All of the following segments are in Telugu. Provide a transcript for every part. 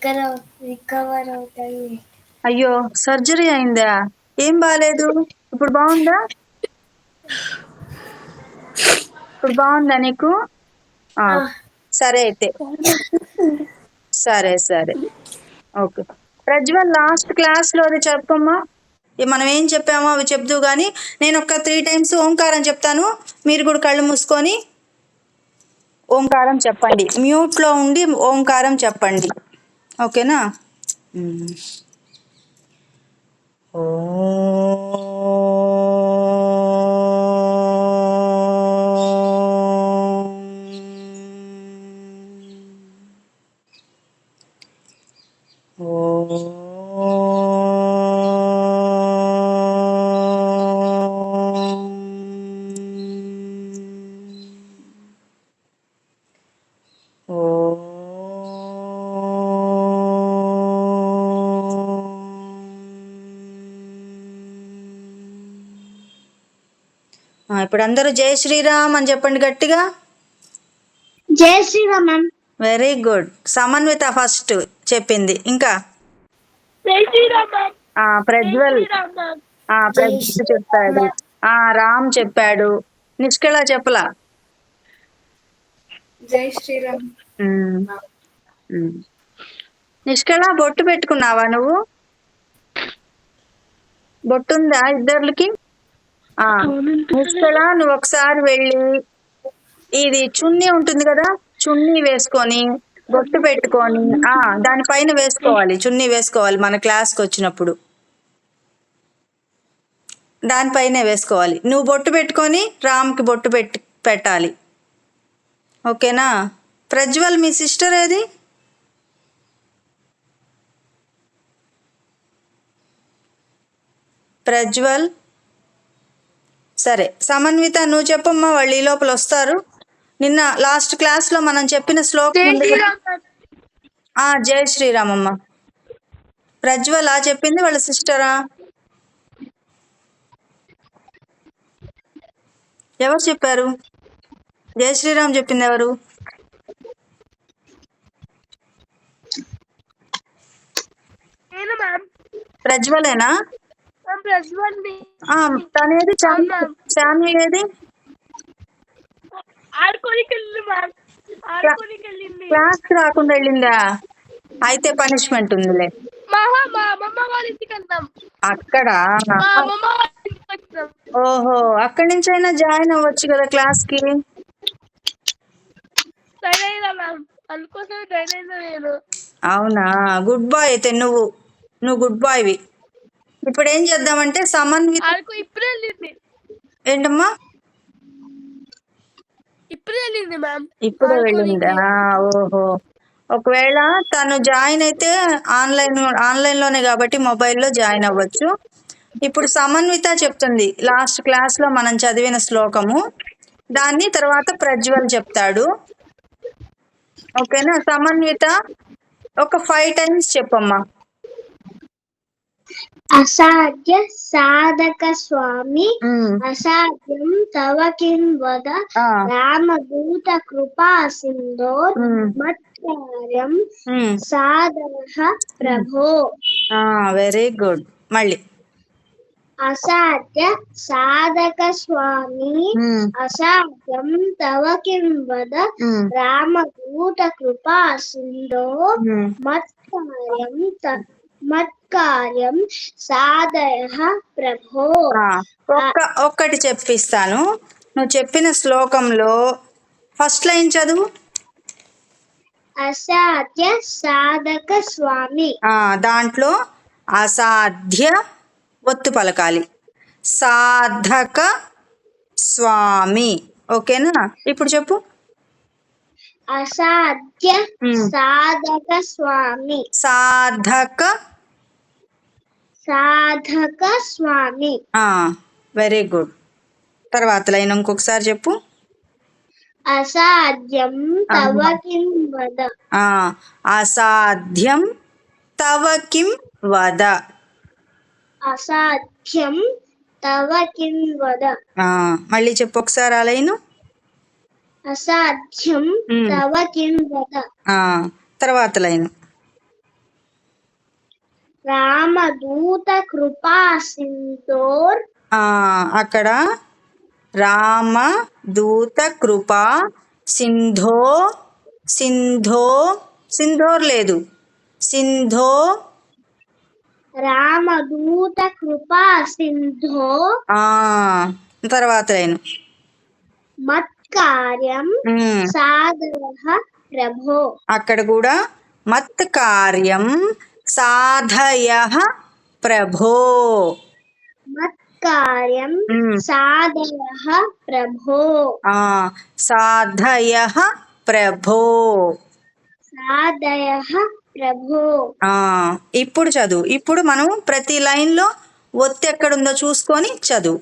రికవర్ అవుతాయి. అయ్యో సర్జరీ అయిందా? ఏం బాలేదు, ఇప్పుడు బాగుందా? ఇప్పుడు బాగుందా నీకు? సరే అయితే, సరే సరే ఓకే. ప్రజ్వల్ లాస్ట్ క్లాస్ లో అది చెప్పమ్మా, మనం ఏం చెప్పామో అవి చెప్దు కానీ నేను ఒక 3 times ఓంకారం చెప్తాను, మీరు కూడా కళ్ళు మూసుకొని ఓంకారం చెప్పండి, మ్యూట్ లో ఉండి ఓంకారం చెప్పండి, ఓకేనా? ఇప్పుడు అందరూ జై శ్రీరామ్ అని చెప్పండి గట్టిగా. జై Shriram ma'am. Very good. Samanvitha first చెప్పింది, ఇంకా ప్రజ్వల్ ప్రజ్వల్ చెప్పాడు, రామ్ చెప్పాడు, నిష్కళ చెప్పలా. జై శ్రీరామ్. నిష్కళ బొట్టు పెట్టుకున్నావా నువ్వు? బొట్టుందా ఇద్దరికి? నిష్కళ నువ్వు ఒకసారి వెళ్ళి ఇది చున్నీ ఉంటుంది కదా, చున్నీ వేసుకొని బొట్టు పెట్టుకొని దానిపైన వేసుకోవాలి, చున్నీ వేసుకోవాలి, మన క్లాస్కి వచ్చినప్పుడు దానిపైనే వేసుకోవాలి. నువ్వు బొట్టు పెట్టుకొని రామ్కి బొట్టు పెట్టాలి, ఓకేనా? ప్రజ్వల్ మీ సిస్టర్ ఏది? ప్రజ్వల్. సరే సమన్విత నువ్వు చెప్పమ్మా, వాళ్ళు ఈ లోపల వస్తారు. నిన్న లాస్ట్ క్లాస్ లో మనం చెప్పిన శ్లోకం జై శ్రీరామ్ అమ్మ. ప్రజ్వల్ చెప్పింది వాళ్ళ సిస్టరా? ఎవరు చెప్పారు? జై శ్రీరామ్ చెప్పింది ఎవరు? ప్రజ్వలేనా? తనేది శాన్వి ఏది? క్లాస్ రాకుండా వెళ్ళిందా? అయితే పనిష్మెంట్ ఉందిలే అక్కడ. ఓహో, అక్కడి నుంచి అయినా జాయిన్ అవ్వచ్చు కదా క్లాస్ కి. అవునా, గుడ్ బాయ్. అయితే నువ్వు గుడ్ బాయ్వి. ఇప్పుడు ఏం చేద్దామంటే సమన్విత. ఏంటమ్మా? ఇప్పుడే వెళ్ళిందా? ఓహో, ఒకవేళ తను జాయిన్ అయితే ఆన్లైన్ లోనే కాబట్టి మొబైల్లో జాయిన్ అవ్వచ్చు. ఇప్పుడు సమన్విత చెప్తుంది లాస్ట్ క్లాస్ లో మనం చదివిన శ్లోకము, దాన్ని తర్వాత ప్రజ్వల్ చెప్తాడు, ఓకేనా? సమన్విత ఒక 5 times చెప్పమ్మా. అసాధ్య సాధక స్వామి అసాధ్యం తవ కిం వద రామదూత కృపా సింధో మత్కార్యం సాధన ప్రభో. Very good. మళ్ళీ అసాధ్య సాధక స్వామి అసాధ్యం తవ కిం వద రామదూత కృపా సింధో మత్కార్యం సాధయ ప్రభో. ఒక్కటి చెప్పిస్తాను, నువ్వు చెప్పిన శ్లోకంలో ఫస్ట్ లైన్ చదువు. అసాధ్య సాధక స్వామి, దాంట్లో అసాధ్య ఒత్తు పలకాలి, సాధక స్వామి, ఓకేనా? ఇప్పుడు చెప్పు. అసాధ్య సాధక స్వామి, సాధక స్వామి. Very good. తర్వాత లైన్ ఇంకొకసారి చెప్పు. అసాధ్యం తవ కిం వద. అసాధ్యం తవ కిం వద. అసాధ్యం తవ కిం వద. మళ్ళీ చెప్పు ఒకసారి ఆ లైను. అసాధ్యం తవ కిం వద. తర్వాత లైన్. రామదూత కృపా సింధోర్ అక్కడ రామ దూత కృపా సింధో సింధో సింధోర్ లేదు సింధో రామదూత కృపా సింధో తర్వాత లైన్ మత్కార్యం సాధయః ప్రభో అక్కడ కూడా మత్కార్యం సాధయః ప్రభో మత్కార్యం సాధయః ప్రభో సాధయః ప్రభో సాధయః ప్రభో ఇప్పుడు చదువు. ఇప్పుడు మనం ప్రతి లైన్ లో ఒత్తి ఎక్కడుందో చూసుకొని చదువు.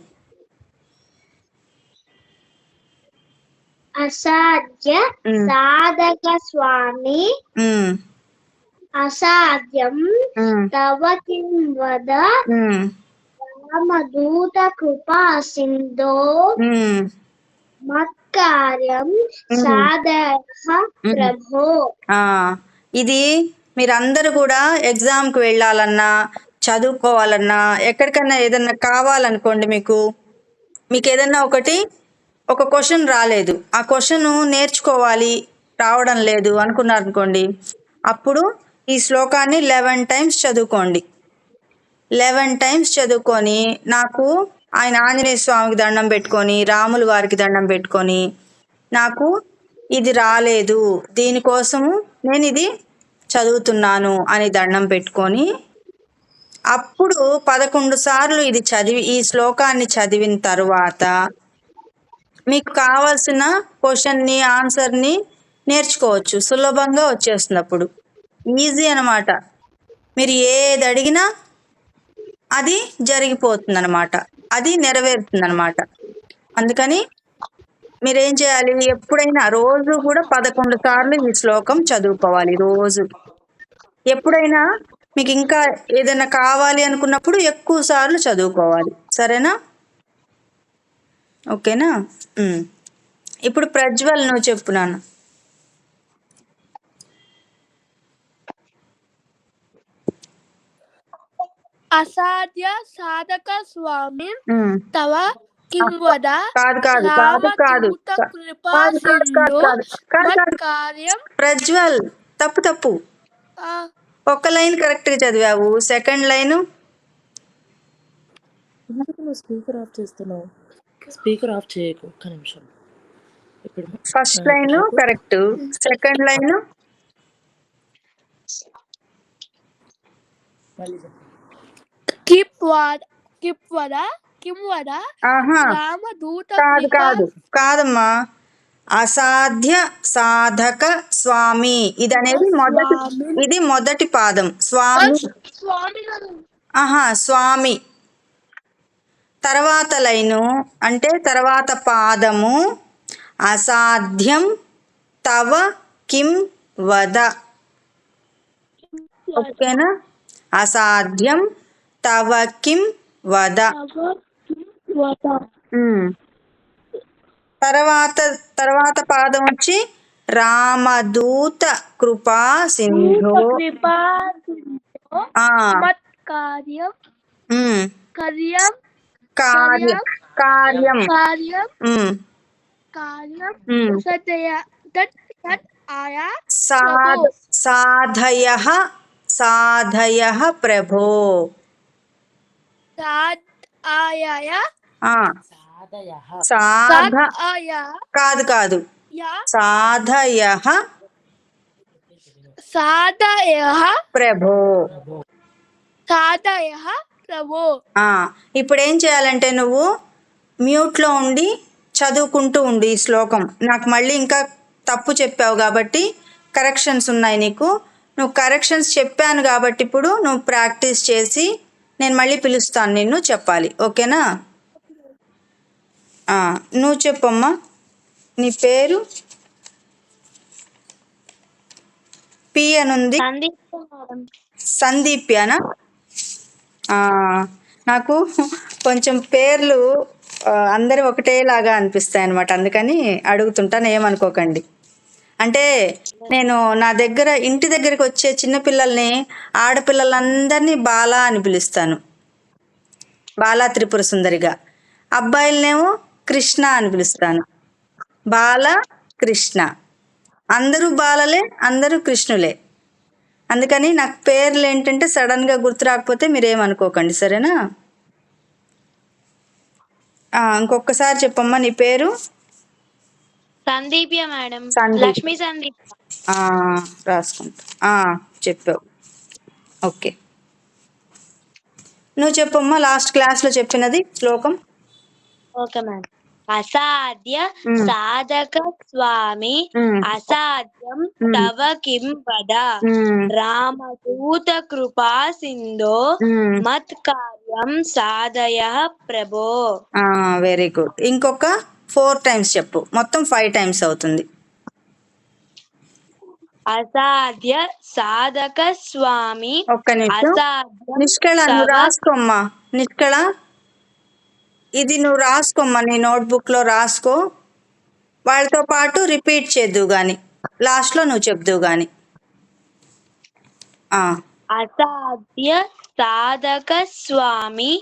అసాధ్య సాధక స్వామి అసాధ్యం తవ కిం వద రామదూత కృపా సింధో మత్కార్యం సాధయః ప్రభో. ఇది మీరందరూ కూడా ఎగ్జామ్కి వెళ్ళాలన్నా చదువుకోవాలన్నా ఎక్కడికన్నా ఏదన్నా కావాలనుకోండి, మీకు ఏదన్నా ఒక క్వశ్చన్ రాలేదు, ఆ క్వశ్చన్ నేర్చుకోవాలి రావడం లేదు అనుకున్నారనుకోండి, అప్పుడు ఈ శ్లోకాన్ని 11 టైమ్స్ చదువుకోండి. 11 టైమ్స్ చదువుకొని నాకు ఆయన ఆంజనేయ స్వామికి దండం పెట్టుకొని రాముల వారికి దండం పెట్టుకొని నాకు ఇది రాలేదు, దీనికోసము నేను ఇది చదువుతున్నాను అని దండం పెట్టుకొని అప్పుడు 11 సార్లు ఇది చదివి ఈ శ్లోకాన్ని చదివిన తర్వాత మీకు కావాల్సిన క్వశ్చన్ని ఆన్సర్ని నేర్చుకోవచ్చు, సులభంగా వచ్చేస్తుంది. అప్పుడు ఈజీ అన్నమాట. మీరు ఏది అడిగినా అది జరిగిపోతుంది అన్నమాట, అది నెరవేరుతుంది అన్నమాట. అందుకని మీరేం చేయాలి, ఎప్పుడైనా రోజు కూడా 11 సార్లు ఈ శ్లోకం చదువుకోవాలి రోజు. ఎప్పుడైనా మీకు ఇంకా ఏదైనా కావాలి అనుకున్నప్పుడు ఎక్కువ సార్లు చదువుకోవాలి. సరేనా? ఓకేనా? ఇప్పుడు ప్రజ్వల్ నువ్వు చెప్పు నాన్న. అసాధ్య సాధక స్వామి తవ కిం వద ప్రజ్వల్ తప్పు ఒక్క లైన్ కరెక్ట్ గా చదివావు, సెకండ్ లైన్ స్పీకర్ ఆఫ్ చేయకు ఒక్క నిమిషం. First line correct, second line కాదమ్మా. అసాధ్య సాధక స్వామి ఇది అనేది ఇది మొదటి పాదం. స్వామి తర్వాత లైను అంటే తర్వాత పాదము అసాధ్యం తవ కిం వద. ఓకేనా? అసాధ్యం తవ కిం వద. తర్వాత పాదం వచ్చి రామదూత కృపా సింధో సాధయః ప్రభో. కాదు సాధయః ప్రభో. ఇప్పుడు ఏం చేయాలంటే నువ్వు మ్యూట్లో ఉండి చదువుకుంటూ ఉండు ఈ శ్లోకం. నాకు మళ్ళీ ఇంకా తప్పు చెప్పావు కాబట్టి కరెక్షన్స్ ఉన్నాయి నీకు. నువ్వు కరెక్షన్స్ చెప్పాను కాబట్టి ఇప్పుడు నువ్వు ప్రాక్టీస్ చేసి నేను మళ్ళీ పిలుస్తాను, నిన్ను చెప్పాలి. ఓకేనా? నువ్వు చెప్పమ్మా, నీ పేరు పి అనుంది, సందీప్యానా? నాకు కొంచెం పేర్లు అందరూ ఒకటేలాగా అనిపిస్తాయి అన్నమాట, అందుకని అడుగుతుంటాను, ఏమనుకోకండి. అంటే నేను నా దగ్గర ఇంటి దగ్గరికి వచ్చే చిన్నపిల్లల్ని ఆడపిల్లలందరినీ బాల అని పిలుస్తాను, బాలా త్రిపుర సుందరిగా. అబ్బాయిలనేమో కృష్ణ అని పిలుస్తాను, బాల కృష్ణ. అందరూ బాలలే, అందరూ కృష్ణులే. అందుకని నాకు పేర్లు ఏంటంటే సడన్గా గుర్తు రాకపోతే మీరేమనుకోకండి, సరేనా? ఇంకొకసారి చెప్పమ్మా నీ పేరు. సందీప్య మేడం. సందీప్. లక్ష్మీ సందీప్. రాసుకుంటా. చెప్పావు, ఓకే. నువ్వు చెప్పమ్మా లాస్ట్ క్లాస్లో చెప్పినది శ్లోకం. Okay madam. అసాధ్య సాధక స్వామి అసాధ్యం తవ కిం వద రామదూత కృపా సింధో మత్ కార్యం సాధయ ప్రభో. Very good. ఇంకొక 4 times చెప్పు, మొత్తం 5 times అవుతుంది. అసాధ్య సాధక స్వామి. ఒక్క నిమిషం నిష్కళ, నువ్వు రాసుకోమ్మా. నిష్కళ, ఇది నువ్వు రాసుకోమ్మా, నీ నోట్బుక్లో రాసుకో. వాళ్ళతో పాటు రిపీట్ చేద్దువు గాని, లాస్ట్లో నువ్వు చెప్దువు గాని. అసాధ్య సాధక స్వామి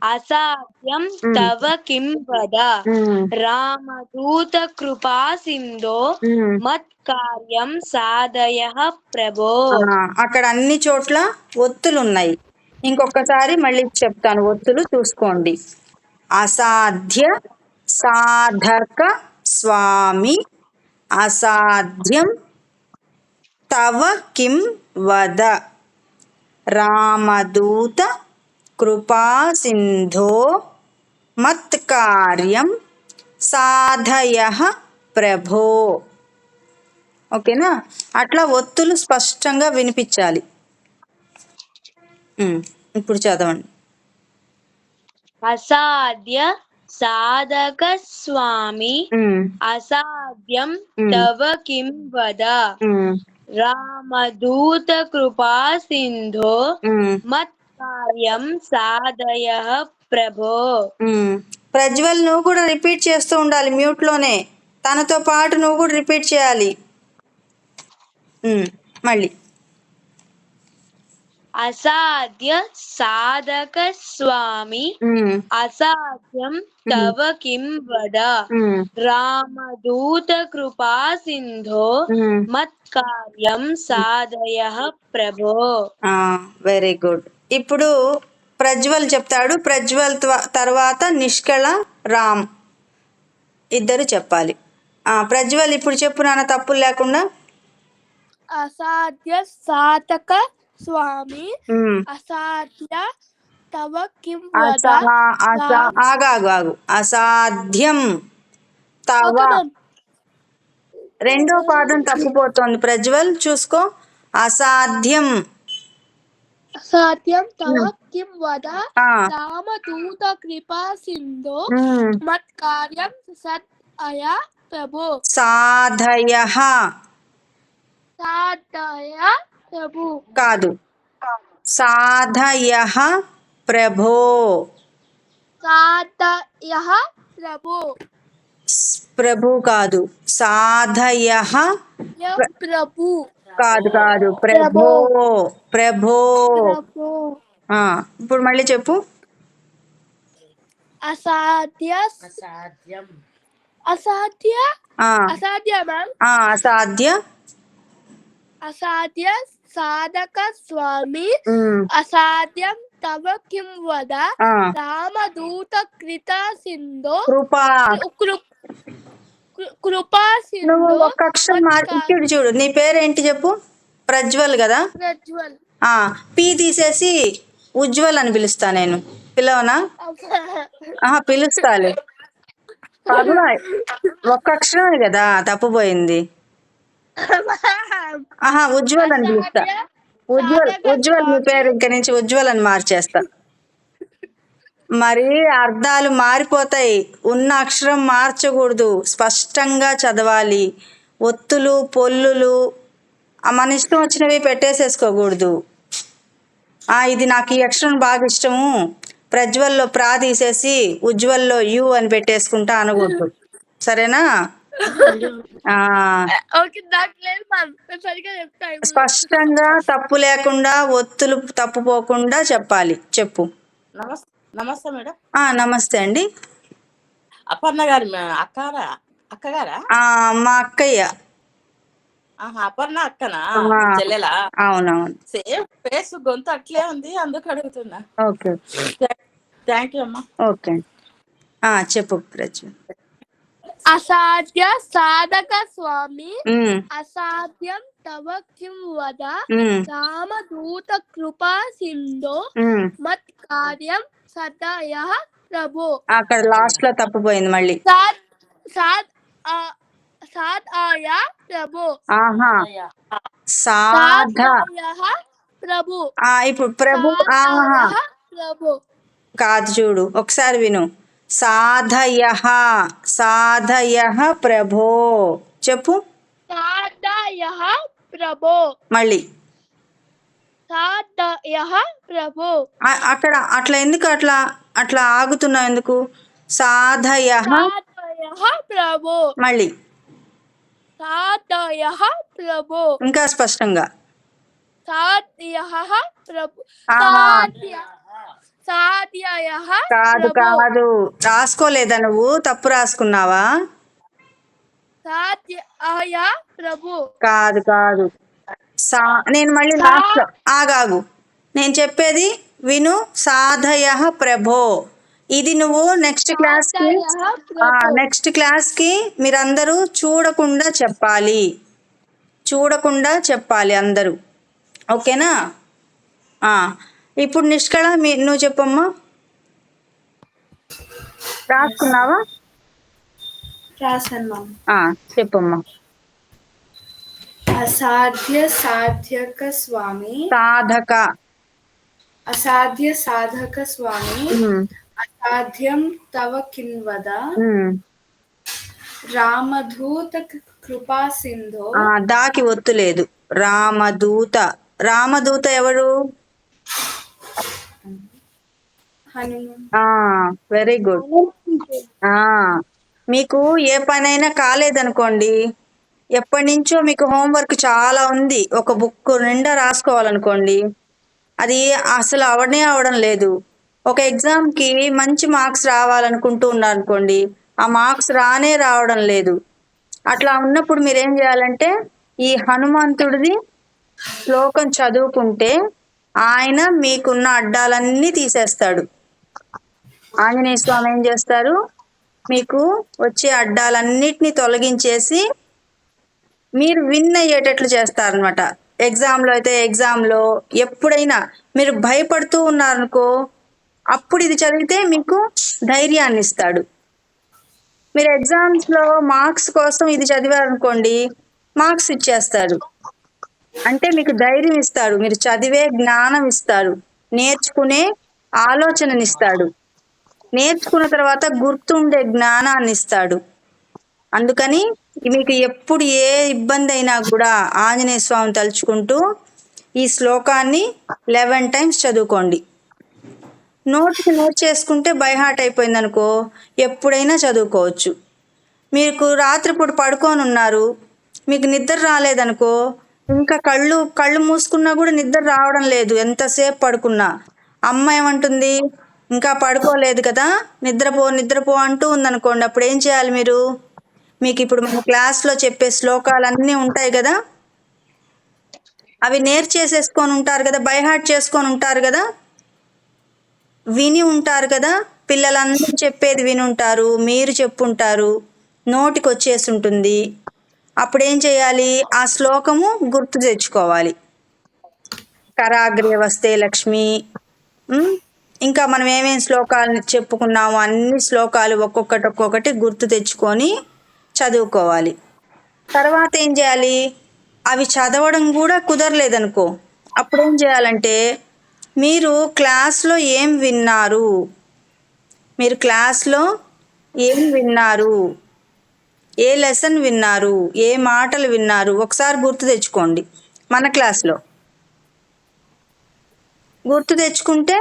అసాధ్యం తవ కిం వద రామదూత కృపా సింధో మత్ కార్యం సాధయ ప్రభో. అక్కడ అన్ని చోట్ల ఒత్తులు ఉన్నాయి. ఇంకొకసారి మళ్ళీ చెప్తాను, ఒత్తులు చూసుకోండి. అసాధ్య సాధక స్వామి అసాధ్యం తవ కిం వద రామదూత కృపా సింధో మత్ కార్యం సాధయ ప్రభో. ఓకేనా? అట్లా ఒత్తులు స్పష్టంగా వినిపించాలి. ఇప్పుడు చదవండి. అసాధ్య సాధక స్వామి అసాధ్యం తవ కిం వద రామదూత కృపా సింధో మత్ కార్యం సాధయ ప్రభో. ప్రజ్వల్, నువ్వు కూడా రిపీట్ చేస్తూ ఉండాలి మ్యూట్లోనే. తనతో పాటు నువ్వు కూడా రిపీట్ చేయాలి. మళ్ళీ. అసాధ్య సాధక స్వామి అసాధ్యం తవ కిం వద రామదూత కృపా సింధో మత్ కార్యం సాధయ ప్రభో. Very good. ఇప్పుడు ప్రజ్వల్ చెప్తాడు. ప్రజ్వల్ తర్వాత నిష్కళ, రామ్ ఇద్దరు చెప్పాలి. ప్రజ్వల్ ఇప్పుడు చెప్పు నాన్న, తప్పులు లేకుండా. అసాధ్య సాధక స్వామి అసాధ్య తవ కిం వద. ఆగు. అసాధ్యం తవ, రెండో పాదం తప్పిపోతోంది ప్రజ్వల్, చూసుకో. అసాధ్యం అసాధ్యం తవ కిం వద రామదూత కృపా సింధో మత్ కార్యం సాధయ ప్రభో. సాధయ ప్రభు కాదు, సాధయ ప్రభో. సాధయ ప్రభు, ప్రభు కాదు, సాధయ ప్రభు కాదు, ప్రభో. ఇప్పుడు మళ్ళీ చెప్పు. అసాధ్య సాధక స్వామి అసాధ్యం తవ కిం వద రామదూత కృపా సింధో కృపా సింధో. ఒక్క అక్షరం మార్చి చూడు. నీ పేరేంటి చెప్పు? ప్రజ్వల్ కదా? ప్రజ్వల్. పి తీసేసి ఉజ్వల్ అని పిలుస్తా నేను. పిలవనా? పిలుస్తాలే. ఒక్క అక్షరమే కదా తప్పుపోయింది. ఉజ్వల్ అని పిలుస్తా. ఉజ్వల్ మీ పేరు ఇంక నుంచి ఉజ్వల్ అని మార్చేస్తా. మరి అర్థాలు మారిపోతాయి. ఉన్న అక్షరం మార్చకూడదు, స్పష్టంగా చదవాలి. ఒత్తులు పొల్లులు మన ఇష్టం వచ్చినవి పెట్టేసేసుకోకూడదు. ఇది నాకు ఈ అక్షరం బాగా ఇష్టము, ప్రజ్వల్లో ప్రా తీసేసి ఉజ్వల్లో యు అని పెట్టేసుకుంటా అనకూడదు, సరేనా? ఆ ఓకే నాకు లేదు మ్యామ్ నేను సరిగ్గా చెప్తాను స్పష్టంగా తప్పు లేకుండా ఒత్తులు తప్పుపోకుండా చెప్పాలి. చెప్పు. నమస్తే మేడం. నమస్తే అండి. అపర్ణ గారి అక్కగారా? మా అక్కయ్య. అపర్ణ అక్కనా? ఆ, చెల్లెలా? అవునవును. సేమ్ ఫేస్ గొంతు అట్లే ఉంది, అందుకు అడుగుతున్నా. ఓకే. థ్యాంక్ యూ అమ్మా. ఓకే. చెప్పు ప్రజ్వల్. అసాధ్య సాధక స్వామి అసాధ్యం తవ కిం వద రామదూత కృపా సింధో మత్ కార్యం సదయ ప్రభు. అక్కడ లాస్ట్ లో తప్పుపోయింది మళ్ళీ. సాధయ ప్రభు. ప్రభు. ఇప్పుడు ప్రభు ప్రభు కాదు, చూడు ఒకసారి విను. సాధయః సాధయః ప్రభో. చెప్పు సాధయః ప్రభో. మళ్ళీ సాధయః ప్రభో. అక్కడ అట్లా ఎందుకు అట్లా అట్లా ఆగుతున్నావు ఎందుకు? సాధయః ప్రభో. మళ్ళీ సాధయః ప్రభో. ఇంకా స్పష్టంగా సాధయః ప్రభో. కాదు కాదు, రాసుకోలేదా నువ్వు? తప్పు రాసుకున్నావా? ప్రభు కాదు కాదు. నేను మళ్ళీ లాస్ట్ లో ఆగాగు, నేను చెప్పేది విను. సాధయః ప్రభో. ఇది నువ్వు నెక్స్ట్ క్లాస్ కి మీరందరూ చూడకుండా చెప్పాలి అందరూ. ఓకేనా? ఇప్పుడు నిష్కళ నువ్వు చెప్పమ్మా. రాసుకున్నావా? రాసన్నా. చెప్పమ్మా. అసాధ్య సాధక స్వామి అసాధ్యం తవ కిన్వద రామదూత కృపా సింధో. దాకి ఒత్తు లేదు. రామదూత ఎవరు? Very good. మీకు ఏ పనైనా కాలేదనుకోండి, ఎప్పటి నుంచో మీకు హోంవర్క్ చాలా ఉంది, ఒక బుక్ నిండా రాసుకోవాలనుకోండి, అది అసలు అవడం లేదు. ఒక ఎగ్జామ్కి మంచి మార్క్స్ రావాలనుకుంటూ ఉన్నారనుకోండి, ఆ మార్క్స్ రావడం లేదు. అట్లా ఉన్నప్పుడు మీరేం చేయాలంటే ఈ హనుమంతుడిది శ్లోకం చదువుకుంటే ఆయన మీకున్న అడ్డాలన్నీ తీసేస్తాడు. ఆంజనేయ స్వామి ఏం చేస్తారు, మీకు వచ్చే అడ్డాలన్నిటినీ తొలగించేసి మీరు విన్ అయ్యేటట్లు చేస్తారనమాట. ఎగ్జామ్లో అయితే ఎగ్జామ్లో ఎప్పుడైనా మీరు భయపడుతూ ఉన్నారనుకో, అప్పుడు ఇది చదివితే మీకు ధైర్యాన్ని ఇస్తాడు. మీరు ఎగ్జామ్స్లో మార్క్స్ కోసం ఇది చదివారనుకోండి, మార్క్స్ ఇచ్చేస్తాడు. అంటే మీకు ధైర్యం ఇస్తాడు, మీరు చదివే జ్ఞానం ఇస్తాడు, నేర్చుకునే ఆలోచననిస్తాడు, నేర్చుకున్న తర్వాత గుర్తుండే జ్ఞానాన్ని ఇస్తాడు. అందుకని మీకు ఎప్పుడు ఏ ఇబ్బంది అయినా కూడా ఆంజనేయ స్వామిని తలుచుకుంటూ ఈ శ్లోకాన్ని 11 times చదువుకోండి. నోట్కి నోట్ చేసుకుంటే బై హార్ట్ అయిపోయింది అనుకో, ఎప్పుడైనా చదువుకోవచ్చు. మీకు రాత్రిపూట పడుకొని ఉన్నారు, మీకు నిద్ర రాలేదనుకో, ఇంకా కళ్ళు మూసుకున్నా కూడా నిద్ర రావడం లేదు, ఎంతసేపు పడుకున్నా, అమ్మ ఏమంటుంది, ఇంకా పడుకోలేదు కదా, నిద్రపో అంటూ ఉందనుకోండి, అప్పుడు ఏం చేయాలి మీరు? మీకు ఇప్పుడు మన క్లాస్లో చెప్పే శ్లోకాలన్నీ ఉంటాయి కదా, అవి నేర్చేసేసుకొని ఉంటారు కదా, బై హార్ట్ చేసుకొని ఉంటారు కదా, విని ఉంటారు కదా, పిల్లలందరూ చెప్పేది వినుంటారు, మీరు చెప్పుంటారు, నోటికి వచ్చేసి ఉంటుంది. అప్పుడు ఏం చేయాలి? ఆ శ్లోకము గుర్తు తెచ్చుకోవాలి. కరాగ్రే వస్తే లక్ష్మి, ఇంకా మనం ఏమేమి శ్లోకాలు చెప్పుకున్నామో అన్ని శ్లోకాలు ఒక్కొక్కటి గుర్తు తెచ్చుకొని చదువుకోవాలి. తర్వాత ఏం చేయాలి? అవి చదవడం కూడా కుదరలేదనుకో, అప్పుడు ఏం చేయాలంటే మీరు క్లాస్లో ఏం విన్నారు, ఏ లెసన్ విన్నారు, ఏ మాటలు విన్నారు, ఒకసారి గుర్తు తెచ్చుకోండి. మన క్లాస్లో గుర్తు తెచ్చుకుంటే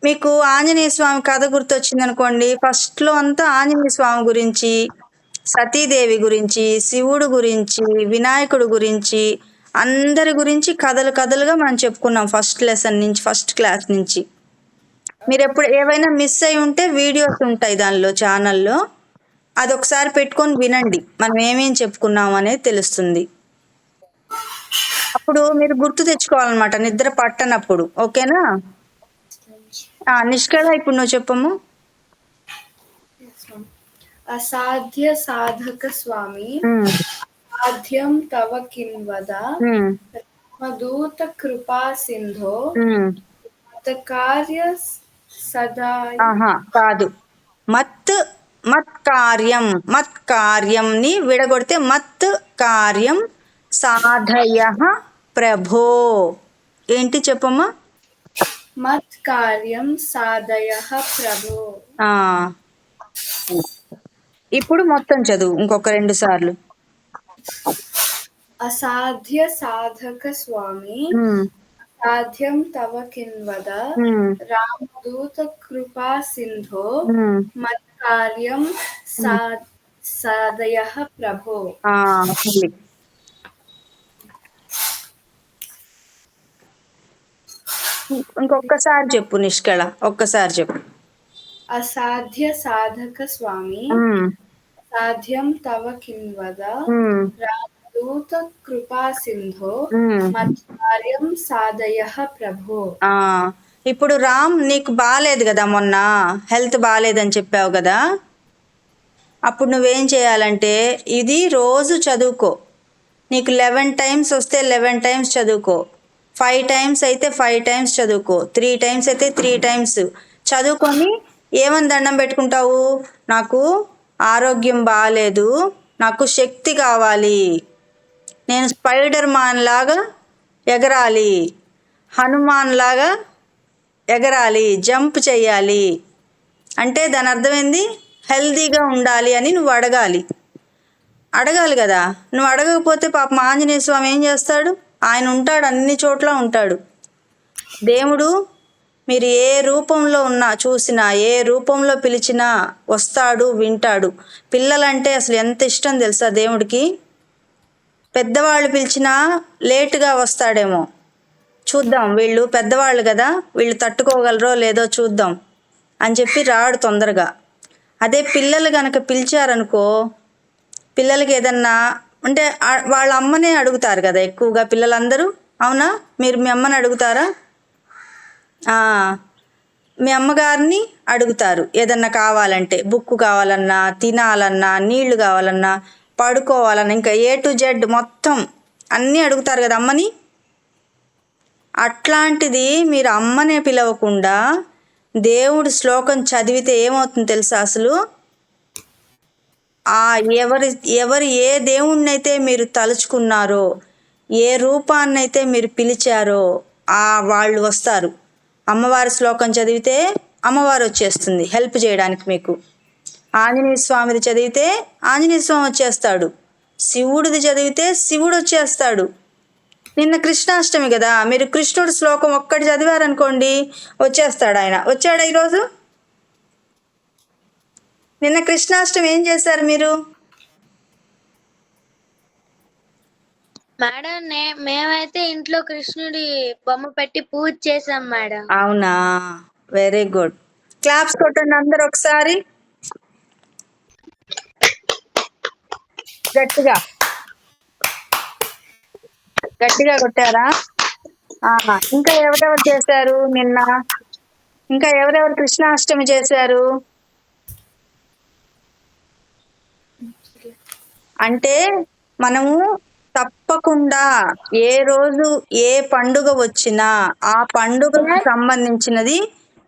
మీకు ఆంజనేయ స్వామి కథ గుర్తొచ్చింది అనుకోండి, ఫస్ట్లో అంతా ఆంజనేయ స్వామి గురించి, సతీదేవి గురించి, శివుడు గురించి, వినాయకుడు గురించి, అందరి గురించి కథలు కథలుగా మనం చెప్పుకున్నాం ఫస్ట్ లెసన్ నుంచి, ఫస్ట్ క్లాస్ నుంచి. మీరు ఎప్పుడు ఏవైనా మిస్ అయి ఉంటే వీడియోస్ ఉంటాయి దానిలో, ఛానల్లో, అదొకసారి పెట్టుకొని వినండి, మనం ఏమేం చెప్పుకున్నాం అనేది తెలుస్తుంది. అప్పుడు మీరు గుర్తు తెచ్చుకోవాలన్నమాట నిద్ర పట్టనప్పుడు. ఓకేనా? నిష్కళ, ఇప్పుడు నువ్వు చెప్పము. అసాధ్య సాధక స్వామి సాధ్యం తవ కిన్వద మధూత కృపా సింధో కార్య సదా. కాదు, మత్ మత్కార్యం, మత్కార్యంని విడగొడితే మత్ కార్యం సాధయ ప్రభో. ఏంటి చెప్పమ్మా? మత్ కార్యం సాధయ ప్రభో. ఇప్పుడు మొత్తం చదువు ఇంకొక 2 సార్లు. అసాధ్య సాధక స్వామి సాధ్యం తవ కిన్వద రామదూత కృపా సింధో మత్కార్యం సాధయ ప్రభో. ఇంకొకసారి చెప్పు నిష్కళ, ఒక్కసారి చెప్పు. అసాధ్య సాధక స్వామి సాధ్యం తవ కిన్వద రామదూత కృపా సింధో మత్కార్యం సాధయ ప్రభో. ఇప్పుడు రామ్, నీకు బాగాలేదు కదా, మొన్న హెల్త్ బాగాలేదని చెప్పావు కదా, అప్పుడు నువ్వేం చేయాలంటే ఇది రోజు చదువుకో. నీకు 11 టైమ్స్ వస్తే 11 టైమ్స్ చదువుకో, 5 టైమ్స్ అయితే 5 టైమ్స్ చదువుకో, 3 టైమ్స్ అయితే 3 టైమ్స్ చదువుకొని ఏమని దండం పెట్టుకుంటావు? నాకు ఆరోగ్యం బాగాలేదు, నాకు శక్తి కావాలి, నేను స్పైడర్ మ్యాన్ లాగా ఎగరాలి, హనుమాన్ లాగా ఎగరాలి, జంప్ చేయాలి అంటే దాని అర్థమైంది హెల్దీగా ఉండాలి అని నువ్వు అడగాలి కదా. నువ్వు అడగకపోతే పాపం ఆంజనేయ స్వామి ఏం చేస్తాడు? ఆయన ఉంటాడు, అన్ని చోట్ల ఉంటాడు. దేవుడు మీరు ఏ రూపంలో ఉన్నా, చూసినా, ఏ రూపంలో పిలిచినా వస్తాడు, వింటాడు. పిల్లలంటే అసలు ఎంత ఇష్టం తెలుసా దేవుడికి. పెద్దవాళ్ళు పిలిచినా లేటుగా వస్తాడేమో, చూద్దాం, వీళ్ళు పెద్దవాళ్ళు కదా, వీళ్ళు తట్టుకోగలరో లేదో చూద్దాం అని చెప్పి రాడు తొందరగా. అదే పిల్లలు కనుక పిలిచారనుకో, పిల్లలకి ఏదన్నా అంటే వాళ్ళ అమ్మనే అడుగుతారు కదా ఎక్కువగా పిల్లలందరూ. అవునా? మీరు మీ అమ్మని అడుగుతారా? మీ అమ్మగారిని అడుగుతారు ఏదన్నా కావాలంటే, బుక్ కావాలన్నా, తినాలన్నా, నీళ్లు కావాలన్నా, పడుకోవాలన్నా, ఇంకా A to Z మొత్తం అన్నీ అడుగుతారు కదా అమ్మని. అట్లాంటిది మీరు అమ్మనే పిలవకుండా దేవుడి శ్లోకం చదివితే ఏమవుతుంది తెలుసా? అసలు ఎవరు ఏ దేవుణ్ణైతే మీరు తలుచుకున్నారో, ఏ రూపాన్నైతే మీరు పిలిచారో వాళ్ళు వస్తారు. అమ్మవారి శ్లోకం చదివితే అమ్మవారు వచ్చేస్తుంది హెల్ప్ చేయడానికి మీకు. ఆంజనేయ స్వామిది చదివితే ఆంజనేయ స్వామి వచ్చేస్తాడు, శివుడిది చదివితే శివుడు వచ్చేస్తాడు. నిన్న కృష్ణాష్టమి కదా, మీరు కృష్ణుడి శ్లోకం ఒక్కటి చదివారనుకోండి వచ్చేస్తాడు ఆయన. వచ్చాడా ఈరోజు? నిన్న కృష్ణాష్టమి ఏం చేశారు మీరు? మేడం మేమైతే ఇంట్లో కృష్ణుడి బొమ్మ పెట్టి పూజ చేసాం మేడం. అవునా, వెరీ గుడ్. క్లాప్స్ కొట్టండి అందరు ఒకసారి గట్టిగా కొట్టారా? ఇంకా ఎవరెవరు చేశారు నిన్న? ఇంకా ఎవరెవరు కృష్ణాష్టమి చేశారు? అంటే మనము తప్పకుండా ఏ రోజు ఏ పండుగ వచ్చినా ఆ పండుగకు సంబంధించినది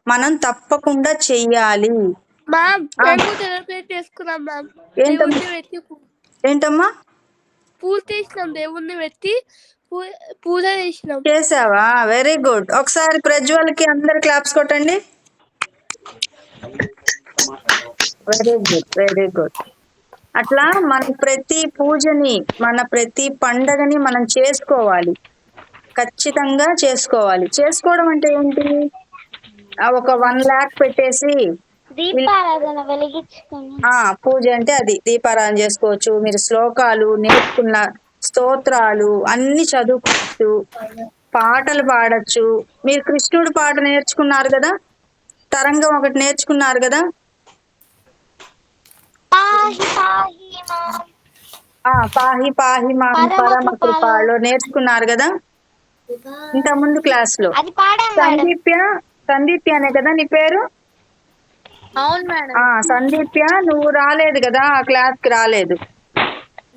మనం తప్పకుండా చెయ్యాలి. ఏంటమ్మా? పూజ చేసినాం, దేవుణ్ణి పెట్టి పూజ చేసినాం. చేసావా? Very good. ఒకసారి ప్రజ్వల్కి అందరు క్లాప్స్ కొట్టండి. Very good, very good. అట్లా మన ప్రతి పూజని, మన ప్రతి పండగని మనం చేసుకోవాలి, ఖచ్చితంగా చేసుకోవాలి. చేసుకోవడం అంటే ఏంటి? ఒక 1 lakh పెట్టేసి దీపారాధన వెలిగించుకుని పూజ అంటే అది దీపారాధన చేసుకోవచ్చు. మీరు శ్లోకాలు నేర్చుకున్న స్తోత్రాలు అన్ని చదువుకోవచ్చు, పాటలు పాడచ్చు. మీరు కృష్ణుడు పాట నేర్చుకున్నారు కదా, తరంగం ఒకటి నేర్చుకున్నారు కదా. పాహి పాహి మాం పాహి పాహి మా పరమ కృపలో నేర్చుకున్నారు కదా ఇంత ముందు క్లాస్ లో. అది పాడాం మేడం. సందీప్య అనే కదా నీ పేరు? అవును మేడం. సందీప్య, నువ్వు రాలేదు కదా ఆ క్లాస్ కి రాలేదు.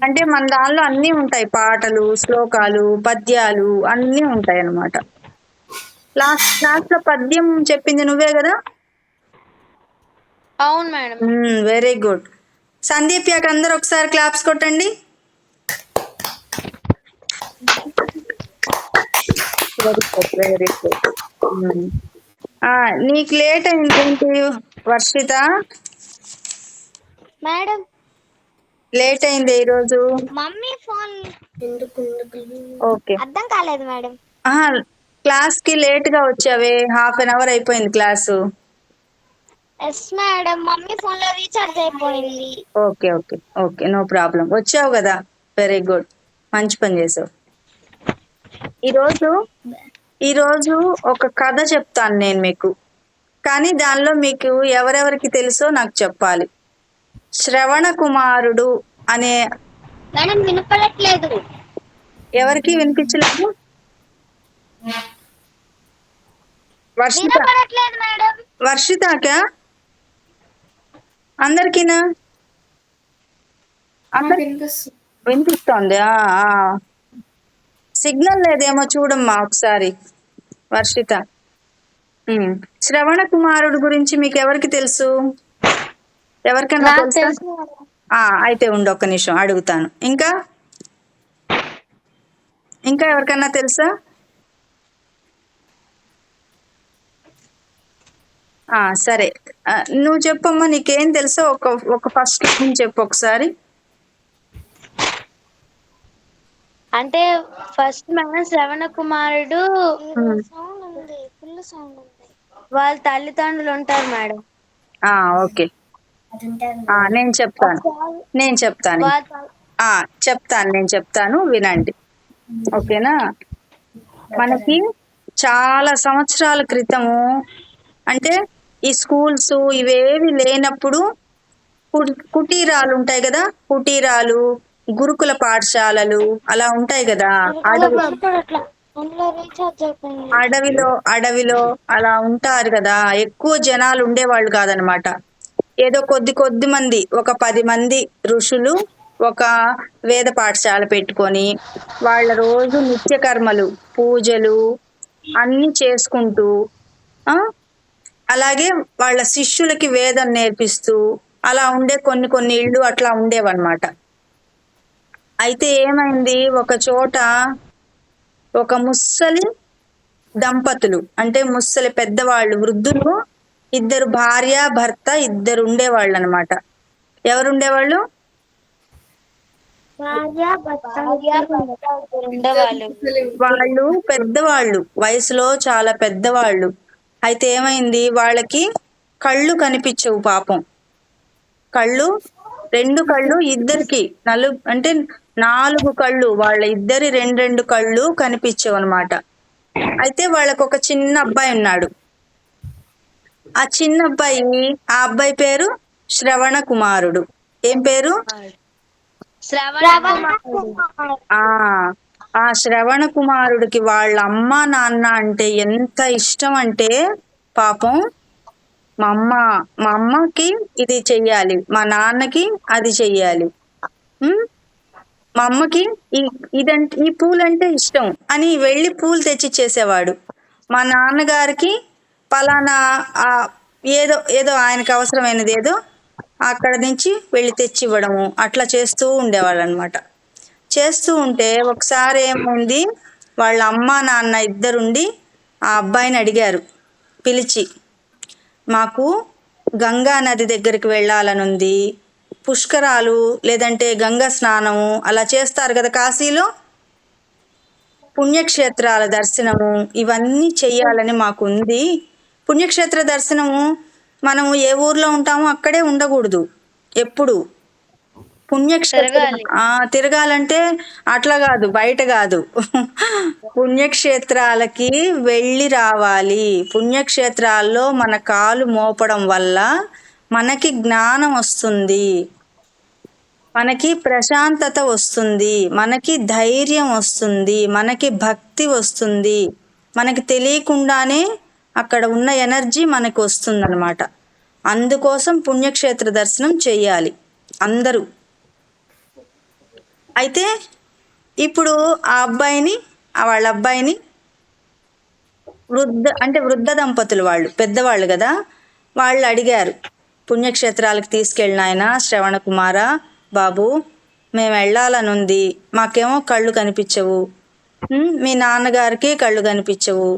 అంటే మన దానిలో అన్ని ఉంటాయి, పాటలు, శ్లోకాలు, పద్యాలు అన్ని ఉంటాయి అన్నమాట. లాస్ట్ క్లాస్ లో పద్యం చెప్పింది నువ్వే కదా? అవును మేడం. Very good. సందీప్యకి అందరు ఒకసారి క్లాప్స్ కొట్టండి. Very good. నీకు లేట్ అయింది ఏంటి వర్షిత? మేడం లేట్ అయింది ఈరోజు. మమ్మీ ఫోన్ ఓకే, అర్థం కాలేదు మేడం. క్లాస్ కి లేట్ గా వచ్చావే, హాఫ్ అన్ అవర్ అయిపోయింది class. Yes madam, mummy phone లో రీఛార్జ్ అయిపోయింది. Okay okay okay, no problem. వచ్చావు కదా, వెరీ గుడ్, మంచి పని చేసావు. ఈరోజు ఒక కథ చెప్తాను నేను మీకు, కానీ దానిలో మీకు ఎవరెవరికి తెలుసో నాకు చెప్పాలి. శ్రవణ కుమారుడు అనే మేడం వినపడట్లేదు. ఎవరికి వినిపించలేదు? వినపడట్లేదు మేడం. వర్షితాకా? అందరికీనా? వినిపిస్తోంది. సిగ్నల్ లేదేమో చూడమ్మా ఒకసారి వర్షిత. శ్రవణ కుమారుడు గురించి మీకు ఎవరికి తెలుసు? ఎవరికైనా తెలుసా? అయితే ఉండు, ఒక్క నిమిషం అడుగుతాను. ఇంకా ఎవరికన్నా తెలుసా? సరే, నువ్వు చెప్పమ్మా, నీకేం తెలుసో ఒక ఫస్ట్ చెప్పు ఒకసారి. అంటే ఫస్ట్ మన శ్రవణ కుమారుడు వాళ్ళ తల్లిదండ్రులు ఉంటారు మేడం. ఓకే, నేను చెప్తాను వినండి, ఓకేనా? మనకి చాలా సంవత్సరాల క్రితము, అంటే ఈ స్కూల్స్ ఇవేవి లేనప్పుడు కుటీరాలు ఉంటాయి కదా, కుటీరాలు, గురుకుల పాఠశాలలు అలా ఉంటాయి కదా. అడవిలో అలా ఉంటారు కదా, ఎక్కువ జనాలు ఉండేవాళ్ళు కాదనమాట. ఏదో కొద్ది మంది, ఒక 10 మంది ఋషులు ఒక వేద పాఠశాల పెట్టుకొని వాళ్ళ రోజు నిత్య కర్మలు, పూజలు అన్ని చేసుకుంటూ, అలాగే వాళ్ళ శిష్యులకి వేదం నేర్పిస్తూ అలా ఉండే కొన్ని ఇళ్ళు అట్లా ఉండేవన్నమాట. అయితే ఏమైంది, ఒక చోట ఒక ముస్సలి దంపతులు, అంటే ముస్సలి పెద్దవాళ్ళు, వృద్ధులు, 2 భార్య భర్త 2 ఉండేవాళ్ళు అనమాట. ఎవరు ఉండేవాళ్ళు? వాళ్ళు పెద్దవాళ్ళు, వయసులో చాలా పెద్దవాళ్ళు. అయితే ఏమైంది, వాళ్ళకి కళ్ళు కనిపించవు పాపం. 2 కళ్ళు ఇద్దరికి, అంటే 4 కళ్ళు, వాళ్ళ ఇద్దరి 2 కళ్ళు కనిపించవు అనమాట. అయితే వాళ్ళకు ఒక చిన్న అబ్బాయి ఉన్నాడు. ఆ చిన్న అబ్బాయి, ఆ అబ్బాయి పేరు శ్రవణ కుమారుడు. ఏం పేరు? ఆ శ్రవణ కుమారుడికి వాళ్ళ అమ్మ నాన్న అంటే ఎంత ఇష్టం అంటే, పాపం మా అమ్మకి ఇది చెయ్యాలి, మా నాన్నకి అది చెయ్యాలి, మా అమ్మకి ఈ పూలంటే ఇష్టం అని వెళ్ళి పూలు తెచ్చిచ్చేసేవాడు. మా నాన్నగారికి పలానా ఏదో ఆయనకు అవసరమైనది ఏదో అక్కడ నుంచి వెళ్ళి తెచ్చివ్వడము అట్లా చేస్తూ ఉండేవాళ్ళు అనమాట. చేస్తూ ఉంటే ఒకసారి ఏమైంది, వాళ్ళ అమ్మ నాన్న ఇద్దరుండి ఆ అబ్బాయిని అడిగారు పిలిచి, మాకు గంగా నది దగ్గరికి వెళ్ళాలనుంది, పుష్కరాలు లేదంటే గంగా స్నానము అలా చేస్తారు కదా కాశీలో, పుణ్యక్షేత్రాల దర్శనము ఇవన్నీ చెయ్యాలని మాకుంది. పుణ్యక్షేత్ర దర్శనము మనం ఏ ఊర్లో ఉంటామో అక్కడే ఉండకూడదు ఎప్పుడు. పుణ్యక్షేత్రం తిరగాలంటే అట్లా కాదు, బయట కాదు, పుణ్యక్షేత్రాలకి వెళ్ళి రావాలి. పుణ్యక్షేత్రాల్లో మన కాలు మోపడం వల్ల మనకి జ్ఞానం వస్తుంది, మనకి ప్రశాంతత వస్తుంది, మనకి ధైర్యం వస్తుంది, మనకి భక్తి వస్తుంది. మనకి తెలియకుండానే అక్కడ ఉన్న ఎనర్జీ మనకు వస్తుందన్నమాట. అందుకోసం పుణ్యక్షేత్ర దర్శనం చేయాలి అందరూ. అయితే ఇప్పుడు ఆ అబ్బాయిని, వాళ్ళ అబ్బాయిని వృద్ధ దంపతులు, వాళ్ళు పెద్దవాళ్ళు కదా, వాళ్ళు అడిగారు, పుణ్యక్షేత్రాలకు తీసుకెళ్ళిన ఆయన శ్రవణ కుమార బాబు, మేము వెళ్ళాలనుంది, మాకేమో కళ్ళు కనిపించవు, మీ నాన్నగారికి కళ్ళు కనిపించవు,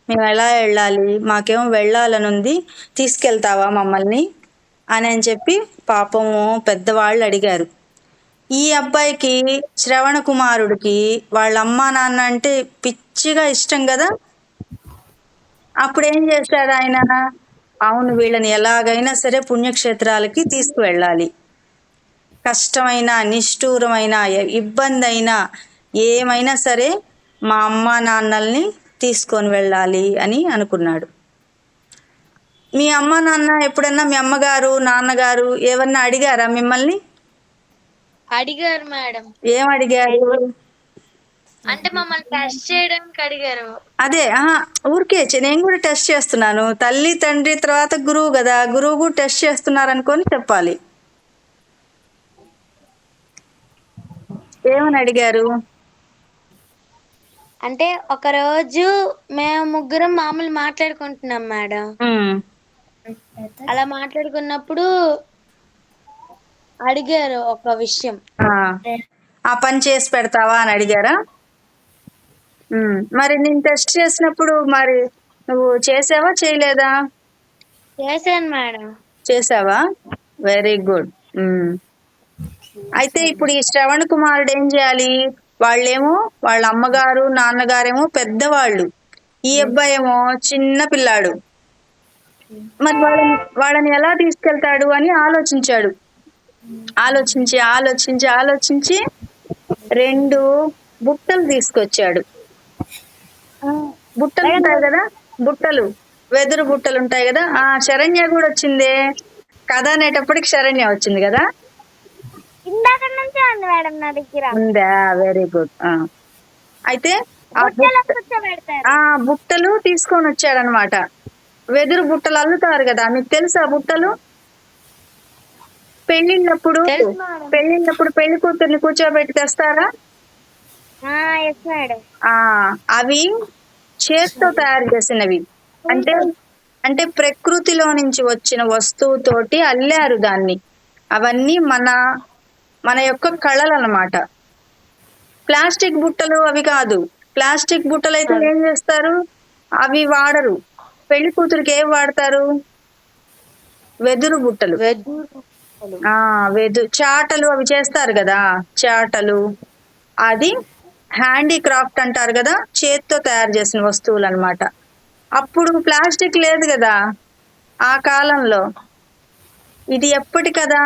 మేము ఎలా వెళ్ళాలి, మాకేమో వెళ్ళాలనుంది, తీసుకెళ్తావా మమ్మల్ని అని చెప్పి పాపము పెద్దవాళ్ళు అడిగారు. ఈ అబ్బాయికి, శ్రవణ కుమారుడికి వాళ్ళ అమ్మా నాన్న అంటే పిచ్చిగా ఇష్టం కదా. అప్పుడు ఏం చేశాడు ఆయన, అవును వీళ్ళని ఎలాగైనా సరే పుణ్యక్షేత్రాలకి తీసుకువెళ్ళాలి, కష్టమైన, నిష్ఠూరమైన, ఇబ్బంది అయినా, ఏమైనా సరే మా అమ్మా నాన్నల్ని తీసుకొని వెళ్ళాలి అని అనుకున్నాడు. మీ అమ్మా నాన్న ఎప్పుడన్నా, మీ అమ్మగారు నాన్నగారు ఏమన్నా అడిగారా మిమ్మల్ని? అడిగారు మేడం. ఏం అడిగారు? అంటే మమ్మల్ని టెస్ట్ చేయడానికి అడిగారు. అదే ఊరికే నేను కూడా టెస్ట్ చేస్తున్నాను, తల్లి తండ్రి తర్వాత గురువు కదా, గురువు కూడా టెస్ట్ చేస్తున్నారు అనుకొని చెప్పాలి. ఏమని అడిగారు? అంటే ఒక రోజు మేము ముగ్గురం మామూలు మాట్లాడుకుంటున్నాం మేడం. అలా మాట్లాడుకున్నప్పుడు అడిగారు ఒక విషయం, ఆ పని చేసి పెడతావా అని అడిగారా? మరి నేను టెస్ట్ చేసినప్పుడు మరి నువ్వు చేసావా చేయలేదా? చేశాను మేడం. చేసావా? Very good. అయితే ఇప్పుడు ఈ శ్రవణ కుమారుడు ఏం చేయాలి? వాళ్ళేమో వాళ్ళ అమ్మగారు నాన్నగారేమో పెద్దవాళ్ళు, ఈ అబ్బాయి ఏమో చిన్న పిల్లాడు. మరి వాళ్ళని ఎలా తీసుకెళ్తాడు అని ఆలోచించాడు. ఆలోచించి ఆలోచించి ఆలోచించి 2 బుట్టలు తీసుకొచ్చాడు. బుట్టలు ఉంటాయి కదా, బుట్టలు, వెదురు బుట్టలు ఉంటాయి కదా. శరణ్య కూడా వచ్చిందే కథ అనేటప్పటికి, శరణ్య వచ్చింది కదా. ఉందా? Very good. అయితే ఆ బుట్టలు తీసుకొని వచ్చాడనమాట. వెదురు బుట్టలు అల్లుతారు కదా, మీకు తెలుసా బుట్టలు? పెళ్లిళ్ళప్పుడు పెళ్లి కూతుర్ని కూర్చోబెట్టి తెస్తారా? అవి చేత్తో తయారు చేసినవి, అంటే ప్రకృతిలో నుంచి వచ్చిన వస్తువుతోటి అల్లారు దాన్ని. అవన్నీ మన యొక్క కళలు అన్నమాట. ప్లాస్టిక్ బుట్టలు అవి కాదు. ప్లాస్టిక్ బుట్టలు అయితే ఏం చేస్తారు, అవి వాడరు. పెళ్లి కూతురికి ఏం వాడతారు? వెదురు బుట్టలు. చాటలు అవి చేస్తారు కదా, చాటలు. అది హ్యాండీక్రాఫ్ట్ అంటారు కదా, చేత్తో తయారు చేసిన వస్తువులు అన్నమాట. అప్పుడు ప్లాస్టిక్ లేదు కదా ఆ కాలంలో. ఇది ఎప్పటి కదా,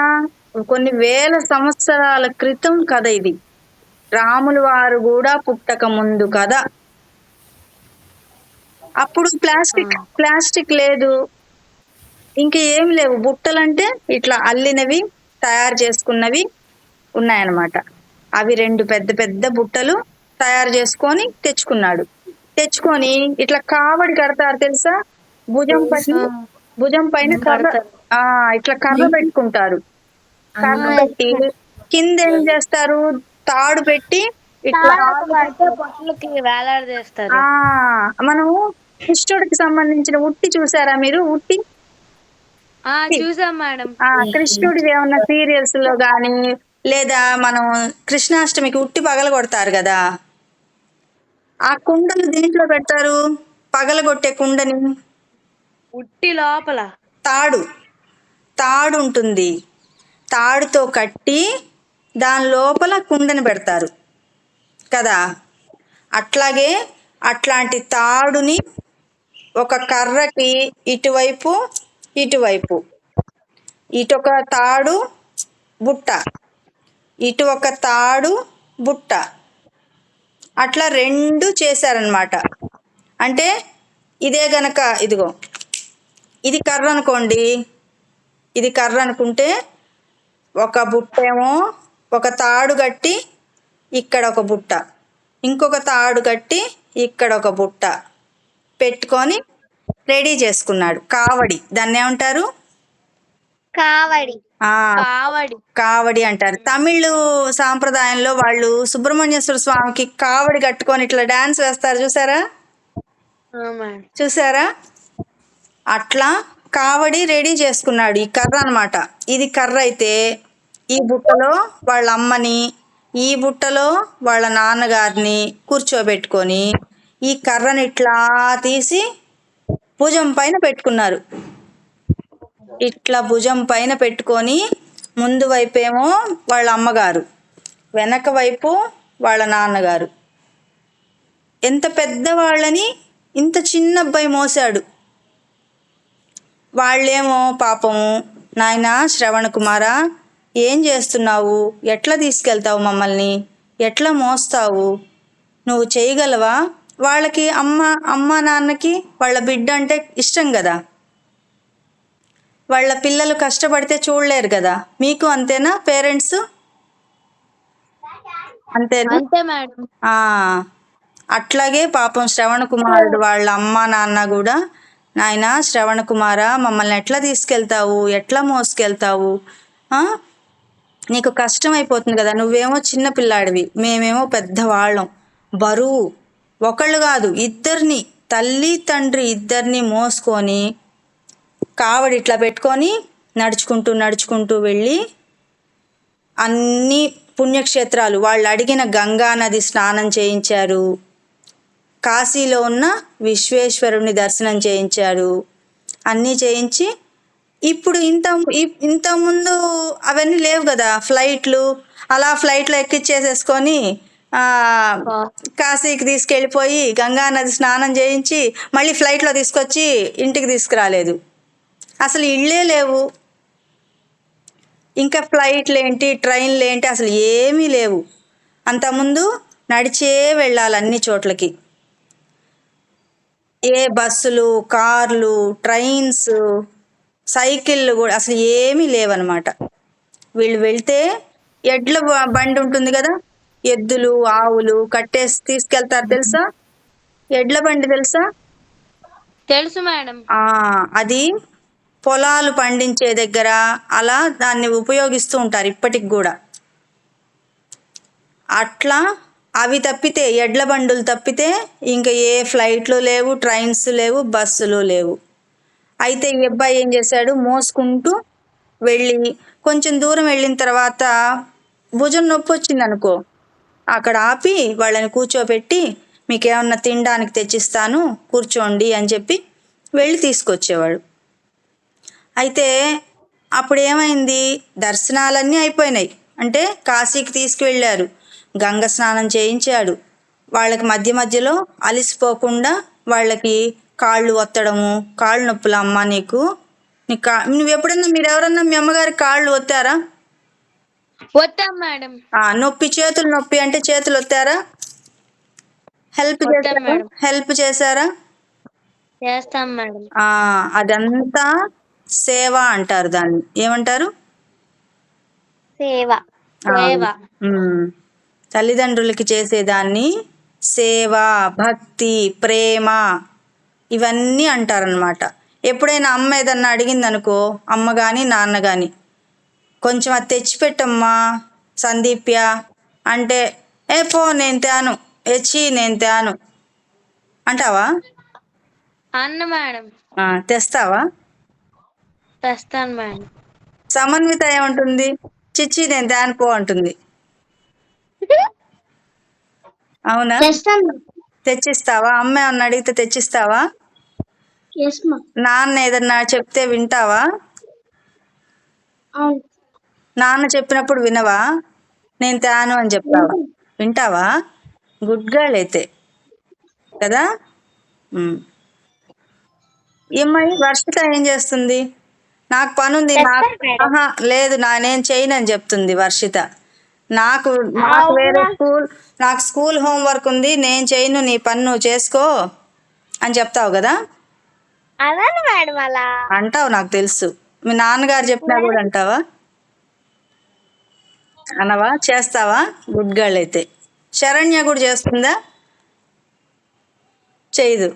కొన్ని వేల సంవత్సరాల క్రితం కథ ఇది. రాములు వారు కూడా పుట్టక ముందు కదా. అప్పుడు ప్లాస్టిక్ లేదు, ఇంకా ఏం లేవు. బుట్టలంటే ఇట్లా అల్లినవి, తయారు చేసుకున్నవి ఉన్నాయన్నమాట. అవి 2 పెద్ద పెద్ద బుట్టలు తయారు చేసుకొని తెచ్చుకొని ఇట్లా కావడి కడతారు తెలుసా, భుజం పైన ఇట్లా కర్ర పెట్టుకుంటారు. కర్ర పెట్టి కింద ఏం చేస్తారు, తాడు పెట్టి ఇట్లా వేలాడదీస్తారు. మనము కృష్ణుడికి సంబంధించిన ఉట్టి చూసారా మీరు? ఉట్టి చూసాం మేడం. కృష్ణుడిది ఏమన్నా సీరియల్స్ లో గాని, లేదా మనం కృష్ణాష్టమికి ఉట్టి పగల కొడతారు కదా, ఆ కుండలు దేంట్లో పెడతారు? పగలగొట్టే కుండని ఉట్టి లోపల తాడు ఉంటుంది, తాడుతో కట్టి దాని లోపల కుండని పెడతారు కదా. అట్లాగే అట్లాంటి తాడుని ఒక కర్రకి ఇటువైపు ఇటువైపు ఇటొక తాడు బుట్ట, ఇటు ఒక తాడు బుట్ట, అట్లా 2 చేశారనమాట. అంటే ఇదే గనక ఇదిగో ఇది కర్ర అనుకోండి, ఇది కర్ర అనుకుంటే ఒక బుట్టేమో ఒక తాడు కట్టి ఇక్కడ ఒక బుట్ట, ఇంకొక తాడు కట్టి ఇక్కడ ఒక బుట్ట పెట్టుకొని రెడీ చేసుకున్నాడు. కావడి, దాన్ని ఏమంటారు? కావడి. ఆ, కావడి. కావడి అంటారు. తమిళ్ సాంప్రదాయంలో వాళ్ళు సుబ్రహ్మణ్యేశ్వర స్వామికి కావడి కట్టుకొని ఇట్లా డాన్స్ వేస్తారు, చూసారా? చూసారా? అట్లా కావడి రెడీ చేసుకున్నాడు. ఈ కర్ర అన్నమాట. ఇది కర్ర అయితే ఈ బుట్టలో వాళ్ళ అమ్మని, ఈ బుట్టలో వాళ్ళ నాన్నగారిని కూర్చోబెట్టుకొని ఈ కర్రని ఇట్లా తీసి భుజం పైన పెట్టుకున్నారు. ఇట్లా భుజం పైన పెట్టుకొని ముందు వైపేమో వాళ్ళ అమ్మగారు, వెనక వైపు వాళ్ళ నాన్నగారు. ఎంత పెద్దవాళ్ళని ఇంత చిన్న అబ్బాయి మోసాడు. వాళ్ళేమో పాపము, నాయనా శ్రవణ కుమారా ఏం చేస్తున్నావు, ఎట్లా తీసుకెళ్తావు మమ్మల్ని, ఎట్లా మోస్తావు, నువ్వు చేయగలవా? వాళ్ళకి అమ్మ నాన్నకి వాళ్ళ బిడ్డ అంటే ఇష్టం కదా, వాళ్ళ పిల్లలు కష్టపడితే చూడలేరు కదా. మీకు అంతేనా పేరెంట్స్? అంతేనా? అంతే మేడం. అట్లాగే పాపం శ్రవణ కుమారుడు వాళ్ళ అమ్మ నాన్న కూడా, నాయనా శ్రవణ కుమారా మమ్మల్ని ఎట్లా తీసుకెళ్తావు, ఎట్లా మోసుకెళ్తావు, నీకు కష్టం అయిపోతుంది కదా, నువ్వేమో చిన్న పిల్లాడివి, మేమేమో పెద్దవాళ్ళం, బరువు ఒకళ్ళు కాదు ఇద్దరిని, తల్లి తండ్రి ఇద్దరిని మోసుకొని కావడి ఇట్లా పెట్టుకొని నడుచుకుంటూ నడుచుకుంటూ వెళ్ళి అన్ని పుణ్యక్షేత్రాలు, వాళ్ళు అడిగిన గంగా నది స్నానం చేయించారు, కాశీలో ఉన్న విశ్వేశ్వరుని దర్శనం చేయించారు, అన్నీ చేయించి ఇప్పుడు ఇంతకుముందు అవన్నీ లేవు కదా ఫ్లైట్లు, అలా ఫ్లైట్లో ఎక్కిచ్చేసేసుకొని కాశీకి తీసుకెళ్ళిపోయి గంగా నది స్నానం చేయించి మళ్ళీ ఫ్లైట్లో తీసుకొచ్చి ఇంటికి తీసుకురాలేదు. అసలు ఇళ్ళే లేవు, ఇంకా ఫ్లైట్లు ఏంటి ట్రైన్లు ఏంటి అసలు ఏమీ లేవు. అంతకుముందు నడిచే వెళ్ళాలి అన్ని చోట్లకి. ఏ బస్సులు, కార్లు, ట్రైన్స్, సైకిళ్ళు కూడా అసలు ఏమీ లేవన్నమాట. వీళ్ళు వెళ్తే ఎడ్ల బండి ఉంటుంది కదా, ఎద్దులు ఆవులు కట్టేసి తీసుకెళ్తారు, తెలుసా? ఎడ్ల బండి తెలుసా? తెలుసు మేడం. అది పొలాలు పండించే దగ్గర అలా దాన్ని ఉపయోగిస్తూ ఉంటారు ఇప్పటికి కూడా. అట్లా అవి తప్పితే, ఎడ్ల బండులు తప్పితే ఇంకా ఏ ఫ్లైట్లు లేవు, ట్రైన్స్ లేవు, బస్సులు లేవు. అయితే ఈ అబ్బాయి ఏం చేశాడు, మోసుకుంటూ వెళ్ళి కొంచెం దూరం వెళ్ళిన తర్వాత భుజం నొప్పి వచ్చింది అనుకో, అక్కడ ఆపి వాళ్ళని కూర్చోబెట్టి మీకు ఏమన్నా తినడానికి తెచ్చిస్తాను కూర్చోండి అని చెప్పి వెళ్ళి తీసుకొచ్చేవాడు. అయితే అప్పుడు ఏమైంది, దర్శనాలన్నీ అయిపోయినాయి, అంటే కాశీకి తీసుకువెళ్ళారు, గంగ స్నానం చేయించాడు, వాళ్ళకి మధ్య మధ్యలో అలిసిపోకుండా వాళ్ళకి కాళ్ళు ఒత్తడము, కాళ్ళు నొప్పులు, అమ్మ నువ్వు ఎప్పుడన్నా మీరెవరన్నా మీ అమ్మగారికి కాళ్ళు ఒత్తారా? ఒత్తాం మేడం. నొప్పి, చేతులు నొప్పి అంటే చేతులు ఒత్తారా? హెల్ప్ చేశారా? చేస్తాం మేడం. అదంతా సేవ అంటారు, దాన్ని ఏమంటారు? సేవ. తల్లిదండ్రులకి చేసేదాన్ని సేవ, భక్తి, ప్రేమ ఇవన్నీ అంటారనమాట. ఎప్పుడైనా అమ్మ ఏదన్నా అడిగిందనుకో, అమ్మ కానీ నాన్న కానీ, కొంచెం అది తెచ్చిపెట్టమ్మా సందీప్య అంటే, పో నేను తేను, నేను తేను అంటావా? అన్న మేడం. తెస్తావా? తెస్తాను మేడం. సమన్విత ఏమంటుంది, చిచ్చి నేను తేను పో అంటుంది. అవునా? తెచ్చిస్తావా? అమ్మ ఏమన్నా అడిగితే తెచ్చిస్తావా? నాన్న ఏదన్నా చెప్తే వింటావా? నాన్న చెప్పినప్పుడు వినవా? నేను తేను అని చెప్తావా? వింటావా? గుడ్ గర్ల్ అయితే కదా. ఏమ్మాయి వర్షిత ఏం చేస్తుంది? నాకు పనుంది నాకు ఆహా లేదు నేను చేయనని చెప్తుంది వర్షిత. నాకు నాకు వేరే నాకు స్కూల్ హోంవర్క్ ఉంది, నేను చేయను, నీ పని నువ్వు చేసుకో అని చెప్తావు కదా. అలానే మేడం అలా అంటావు, నాకు తెలుసు. మీ నాన్నగారు చెప్పినా కూడా అంటావా? అనవా? చేస్తావా? గుడ్ గర్ల్ అయితే. శరణ్య కూడా చేస్తుందా? చేయదు.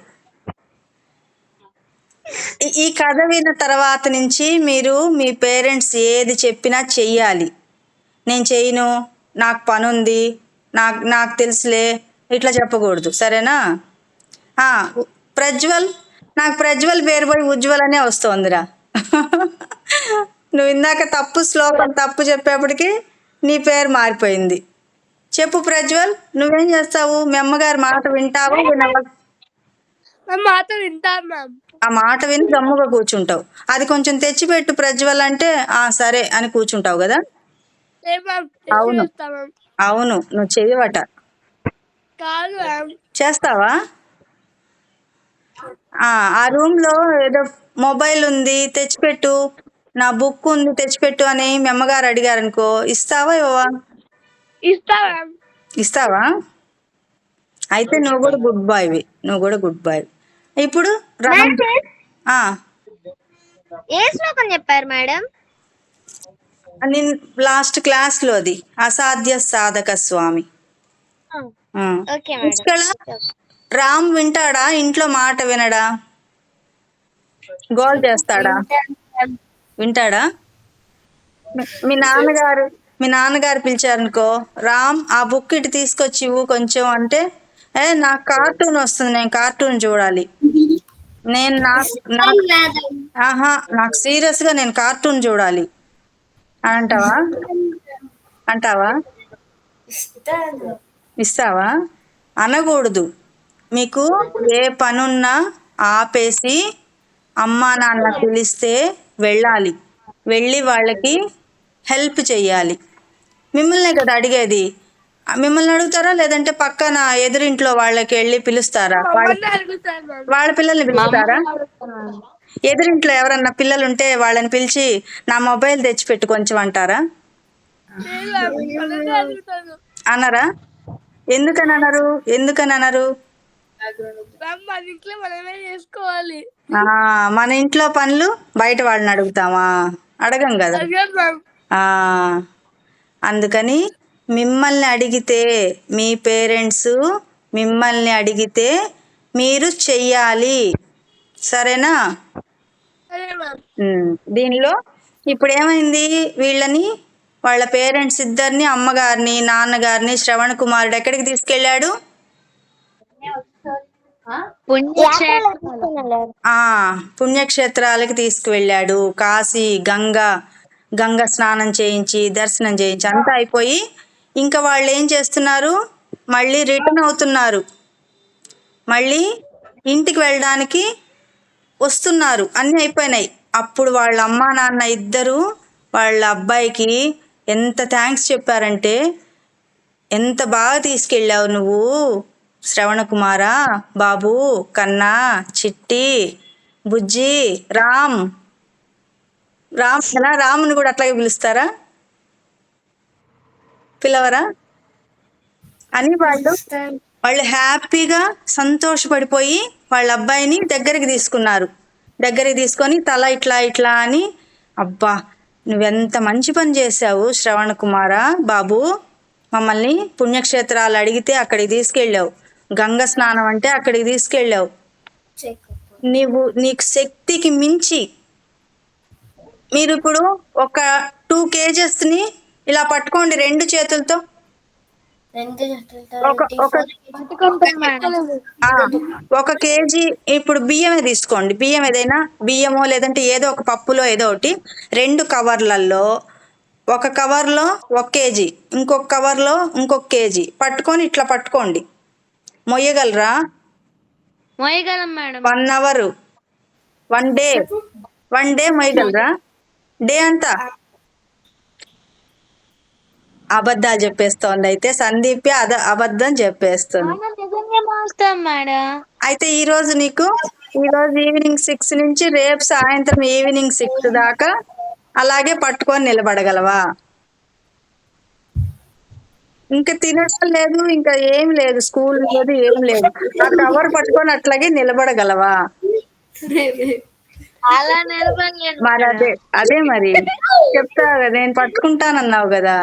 ఈ కథ విన్న తర్వాత నుంచి మీరు మీ పేరెంట్స్ ఏది చెప్పినా చెయ్యాలి. నేను చేయను, నాకు పని ఉంది, నాకు తెలుసులే, ఇట్లా చెప్పకూడదు, సరేనా? ప్రజ్వల్, నాకు ప్రజ్వల్ పేరు పోయి ఉజ్వల్ అనే వస్తోందిరా. నువ్వు ఇందాక శ్లోకం తప్పు చెప్పేప్పటికి నీ పేరు మారిపోయింది. చెప్పు ప్రజ్వల్, నువ్వేం చేస్తావు? మీ అమ్మగారి మాట వింటావా వినవా? మాట వింటాను మ్యామ్. ఆ మాట విని గమ్ముగా కూర్చుంటావు. అది కొంచెం తెచ్చిపెట్టు ప్రజ్వల్ అంటే సరే అని కూర్చుంటావు కదా. అవును అవును, నువ్వు చెయ్యవట. చేస్తావా? ఆ రూమ్ లో ఏదో మొబైల్ ఉంది, తెచ్చిపెట్టు, నా బుక్ ఉంది తెచ్చిపెట్టు అని మీ అమ్మగారు అడిగారనుకో, ఇస్తావా ఇవ్వవా? ఇస్తావా? అయితే నువ్వు కూడా గుడ్ బాయ్. ఇప్పుడు ఏ శ్లోకం చెప్పారు మేడం? లాస్ట్ క్లాస్ లోది అసాధ్య సాధక స్వామి. రామ్ వింటాడా? ఇంట్లో మాట వినడా? గోల్ చేస్తాడా? వింటాడా? మీ నాన్నగారు పిలిచారనుకో, రామ్ ఆ బుక్ ఇటు తీసుకొచ్చి ఇవ్వు కొంచెం అంటే, నాకు కార్టూన్ వస్తుంది, నేను కార్టూన్ చూడాలి, నేను నాకు సీరియస్ గా నేను కార్టూన్ చూడాలి అని అంటావా? ఇస్తావా? అనకూడదు. మీకు ఏ పనున్నా ఆపేసి అమ్మా నాన్న పిలిస్తే వెళ్ళాలి, వెళ్ళి వాళ్ళకి హెల్ప్ చెయ్యాలి. మిమ్మల్నే కదా అడిగేది. మిమ్మల్ని అడుగుతారా లేదంటే పక్కన ఎదురింట్లో వాళ్ళకి వెళ్ళి పిలుస్తారా? వాళ్ళ పిల్లల్ని పిలుస్తారా? ఎదురింట్లో ఎవరన్నా పిల్లలు ఉంటే వాళ్ళని పిలిచి నా మొబైల్ తెచ్చిపెట్టు కొంచెం అంటారా? అనరా? ఎందుకని అనరు? మన ఇంట్లో పనులు బయట వాళ్ళని అడుగుతామా? అడగం కదా. అందుకని మిమ్మల్ని అడిగితే, మీ పేరెంట్స్ మిమ్మల్ని అడిగితే మీరు చెయ్యాలి, సరేనా? దీనిలో ఇప్పుడు ఏమైంది? వీళ్ళని, వాళ్ళ పేరెంట్స్ ఇద్దరిని, అమ్మగారిని నాన్నగారిని శ్రవణ్ కుమారుడు ఎక్కడికి తీసుకెళ్ళాడు? పుణ్యక్షేత్రాలకి తీసుకువెళ్ళాడు. కాశీ, గంగ స్నానం చేయించి, దర్శనం చేయించి అంతా అయిపోయి ఇంకా వాళ్ళు ఏం చేస్తున్నారు? మళ్ళీ రిటర్న్ అవుతున్నారు, మళ్ళీ ఇంటికి వెళ్ళడానికి వస్తున్నారు, అన్నీ అయిపోయినాయి. అప్పుడు వాళ్ళ అమ్మా నాన్న ఇద్దరు వాళ్ళ అబ్బాయికి ఎంత థ్యాంక్స్ చెప్పారంటే, ఎంత బాగా తీసుకెళ్ళావు నువ్వు శ్రవణ కుమారా, బాబు, కన్నా, చిట్టి, బుజ్జి, రాముని కూడా అట్లాగే పిలుస్తారా? పిలవరా అని వాళ్ళు హ్యాపీగా సంతోషపడిపోయి వాళ్ళ అబ్బాయిని దగ్గరికి తీసుకొని తల ఇట్లా అని, అబ్బా నువ్వెంత మంచి పని చేసావు శ్రవణ కుమారా బాబు, మమ్మల్ని పుణ్యక్షేత్రాలు అడిగితే అక్కడికి తీసుకెళ్ళావు, గంగ స్నానం అంటే అక్కడికి తీసుకెళ్ళావు, నీకు శక్తికి మించి. మీరు ఇప్పుడు ఒక 2 kgs ఇలా పట్టుకోండి 2 చేతులతో. ఒక కేజీ ఇప్పుడు బియ్యమే తీసుకోండి, బియ్యం ఏదైనా, బియ్యమో లేదంటే ఏదో ఒక పప్పులో ఏదో ఒకటి, 2 కవర్లలో, ఒక కవర్లో 1 kg, ఇంకొక కవర్లో ఇంకొక కేజీ పట్టుకొని ఇట్లా పట్టుకోండి. మొయ్యగలరా? మొయ్యగలం మేడం. 1 hour, 1 day మొయ్యగలరా? డే అంతా అబద్ధాలు చెప్పేస్తోంది. అయితే సందీప్య అబద్ధం చెప్పేస్తుంది. అయితే ఈ రోజు నీకు ఈ రోజు ఈవినింగ్ 6 నుంచి రేపు సాయంత్రం ఈవినింగ్ 6 దాకా అలాగే పట్టుకొని నిలబడగలవా? ఇంకా తినడం లేదు, ఇంకా ఏం లేదు, స్కూల్ లేదు, ఏం లేదు, ఆ కవర్ పట్టుకొని అట్లాగే నిలబడగలవా? అలా నిలబడలేను మరి అదే మరి చెప్తా కదా, నేను పట్టుకుంటానన్నావు కదా,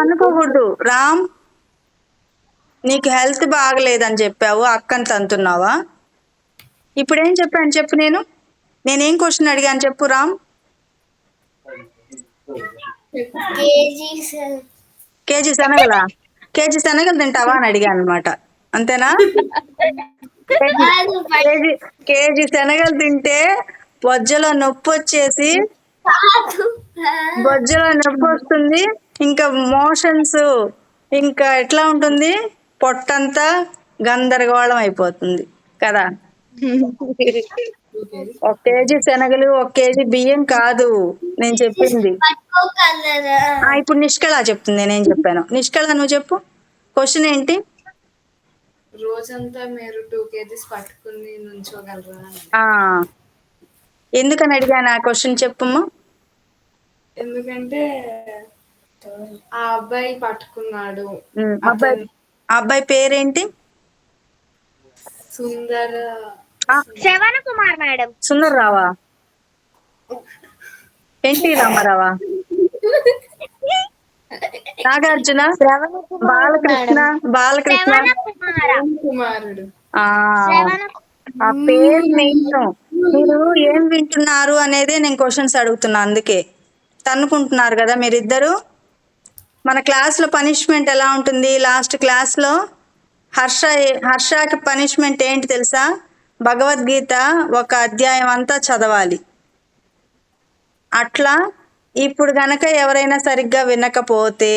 అనుకోకూడదు. రామ్, నీకు హెల్త్ బాగలేదని చెప్పావు, అక్కని తంతున్నావా? ఇప్పుడేం చెప్పాను చెప్పు, నేనేం క్వశ్చన్ అడిగాను చెప్పు రామ్. కేజీ శనగలు తింటావా అని అడిగాను అనమాట, అంతేనా? కేజీ శనగలు తింటే బొజ్జలో నొప్పి వచ్చేసి వస్తుంది, ఇంకా మోషన్స్, ఇంకా ఎట్లా ఉంటుంది, పొట్టంతా గందరగోళం అయిపోతుంది కదా. 1 కేజీ శనగలు 1 కేజీ బియ్యం కాదు నేను చెప్పింది. ఇప్పుడు నిష్కళ చెప్తుంది నేనేం చెప్పాను. నిష్కళ నువ్వు చెప్పు, క్వశ్చన్ ఏంటి? రోజంతా మీరు 2 kgs పట్టుకుని నుంచోగలరా? ఎందుకని అడిగాను ఆ క్వశ్చన్ చెప్పమ్మా. ఎందుకంటే ఆ అబ్బాయి పట్టుకున్నాడు. అబ్బాయి పేరేంటి? శ్రవణ కుమార్ మేడం. సుందర్రావా? ఎన్టీ రామారావా? నాగార్జున? బాలకృష్ణ? కుమారుడు. ఆ పేరు మెయిన్. మీరు ఏం వింటున్నారు అనేదే నేను క్వశ్చన్స్ అడుగుతున్నా, అందుకే తన్నుకుంటున్నారు కదా మీరిద్దరు. మన క్లాస్లో పనిష్మెంట్ ఎలా ఉంటుంది? లాస్ట్ క్లాస్లో హర్షకి పనిష్మెంట్ ఏంటి తెలుసా? భగవద్గీత 1 అధ్యాయం అంతా చదవాలి. అట్లా ఇప్పుడు గనక ఎవరైనా సరిగ్గా వినకపోతే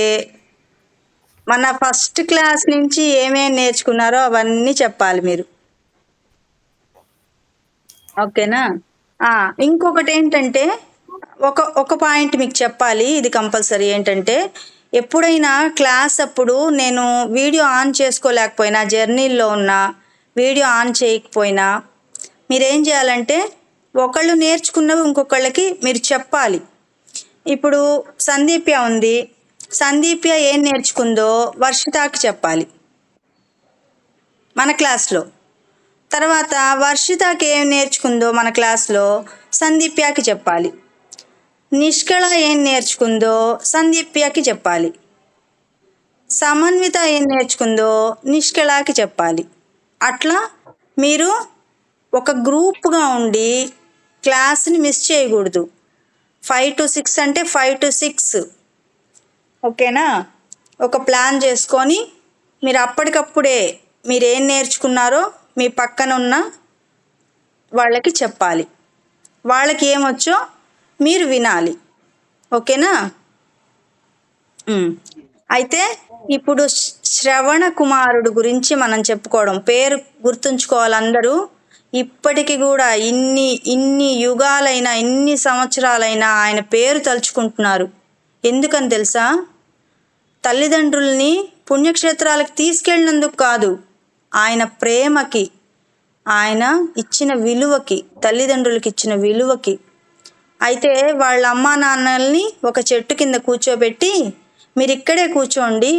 మన ఫస్ట్ క్లాస్ నుంచి ఏమేమి నేర్చుకున్నారో అవన్నీ చెప్పాలి మీరు, ఓకేనా? ఇంకొకటి ఏంటంటే ఒక పాయింట్ మీకు చెప్పాలి, ఇది కంపల్సరీ. ఏంటంటే ఎప్పుడైనా క్లాస్ అప్పుడు నేను వీడియో ఆన్ చేసుకోలేకపోయినా, జర్నీలో ఉన్నా వీడియో ఆన్ చేయకపోయినా, మీరేం చేయాలంటే ఒకళ్ళు నేర్చుకున్నవి ఇంకొకళ్ళకి మీరు చెప్పాలి. ఇప్పుడు సందీప్య ఉంది, సందీప్య ఏం నేర్చుకుందో వర్షితకి చెప్పాలి మన క్లాస్లో. తర్వాత వర్షితకి ఏం నేర్చుకుందో మన క్లాస్లో సందీప్యకి చెప్పాలి. నిష్కళ ఏం నేర్చుకుందో సందీప్యకి చెప్పాలి. సమన్విత ఏం నేర్చుకుందో నిష్కళకి చెప్పాలి. అట్లా మీరు ఒక గ్రూప్గా ఉండి క్లాస్ని మిస్ చేయకూడదు. 5 to 6 అంటే 5 to 6, ఓకేనా? ఒక ప్లాన్ చేసుకొని మీరు అప్పటికప్పుడే మీరు ఏం నేర్చుకున్నారో మీ పక్కన ఉన్న వాళ్ళకి చెప్పాలి. వాళ్ళకి ఏమొచ్చో మీరు వినాలి, ఓకేనా? అయితే ఇప్పుడు శ్రవణ కుమారుడు గురించి మనం చెప్పుకోవడం, పేరు గుర్తుంచుకోవాలి అందరూ. ఇప్పటికి కూడా ఇన్ని యుగాలైనా, ఇన్ని సంవత్సరాలైనా ఆయన పేరు తలుచుకుంటున్నారు. ఎందుకని తెలుసా? తల్లిదండ్రుల్ని పుణ్యక్షేత్రాలకు తీసుకెళ్ళినందుకు కాదు, ఆయన ప్రేమకి, ఆయన ఇచ్చిన విలువకి, తల్లిదండ్రులకి ఇచ్చిన విలువకి. అయితే వాళ్ళ అమ్మా నాన్నల్ని ఒక చెట్టు కింద కూర్చోబెట్టి, మీరు ఇక్కడే కూర్చోండి,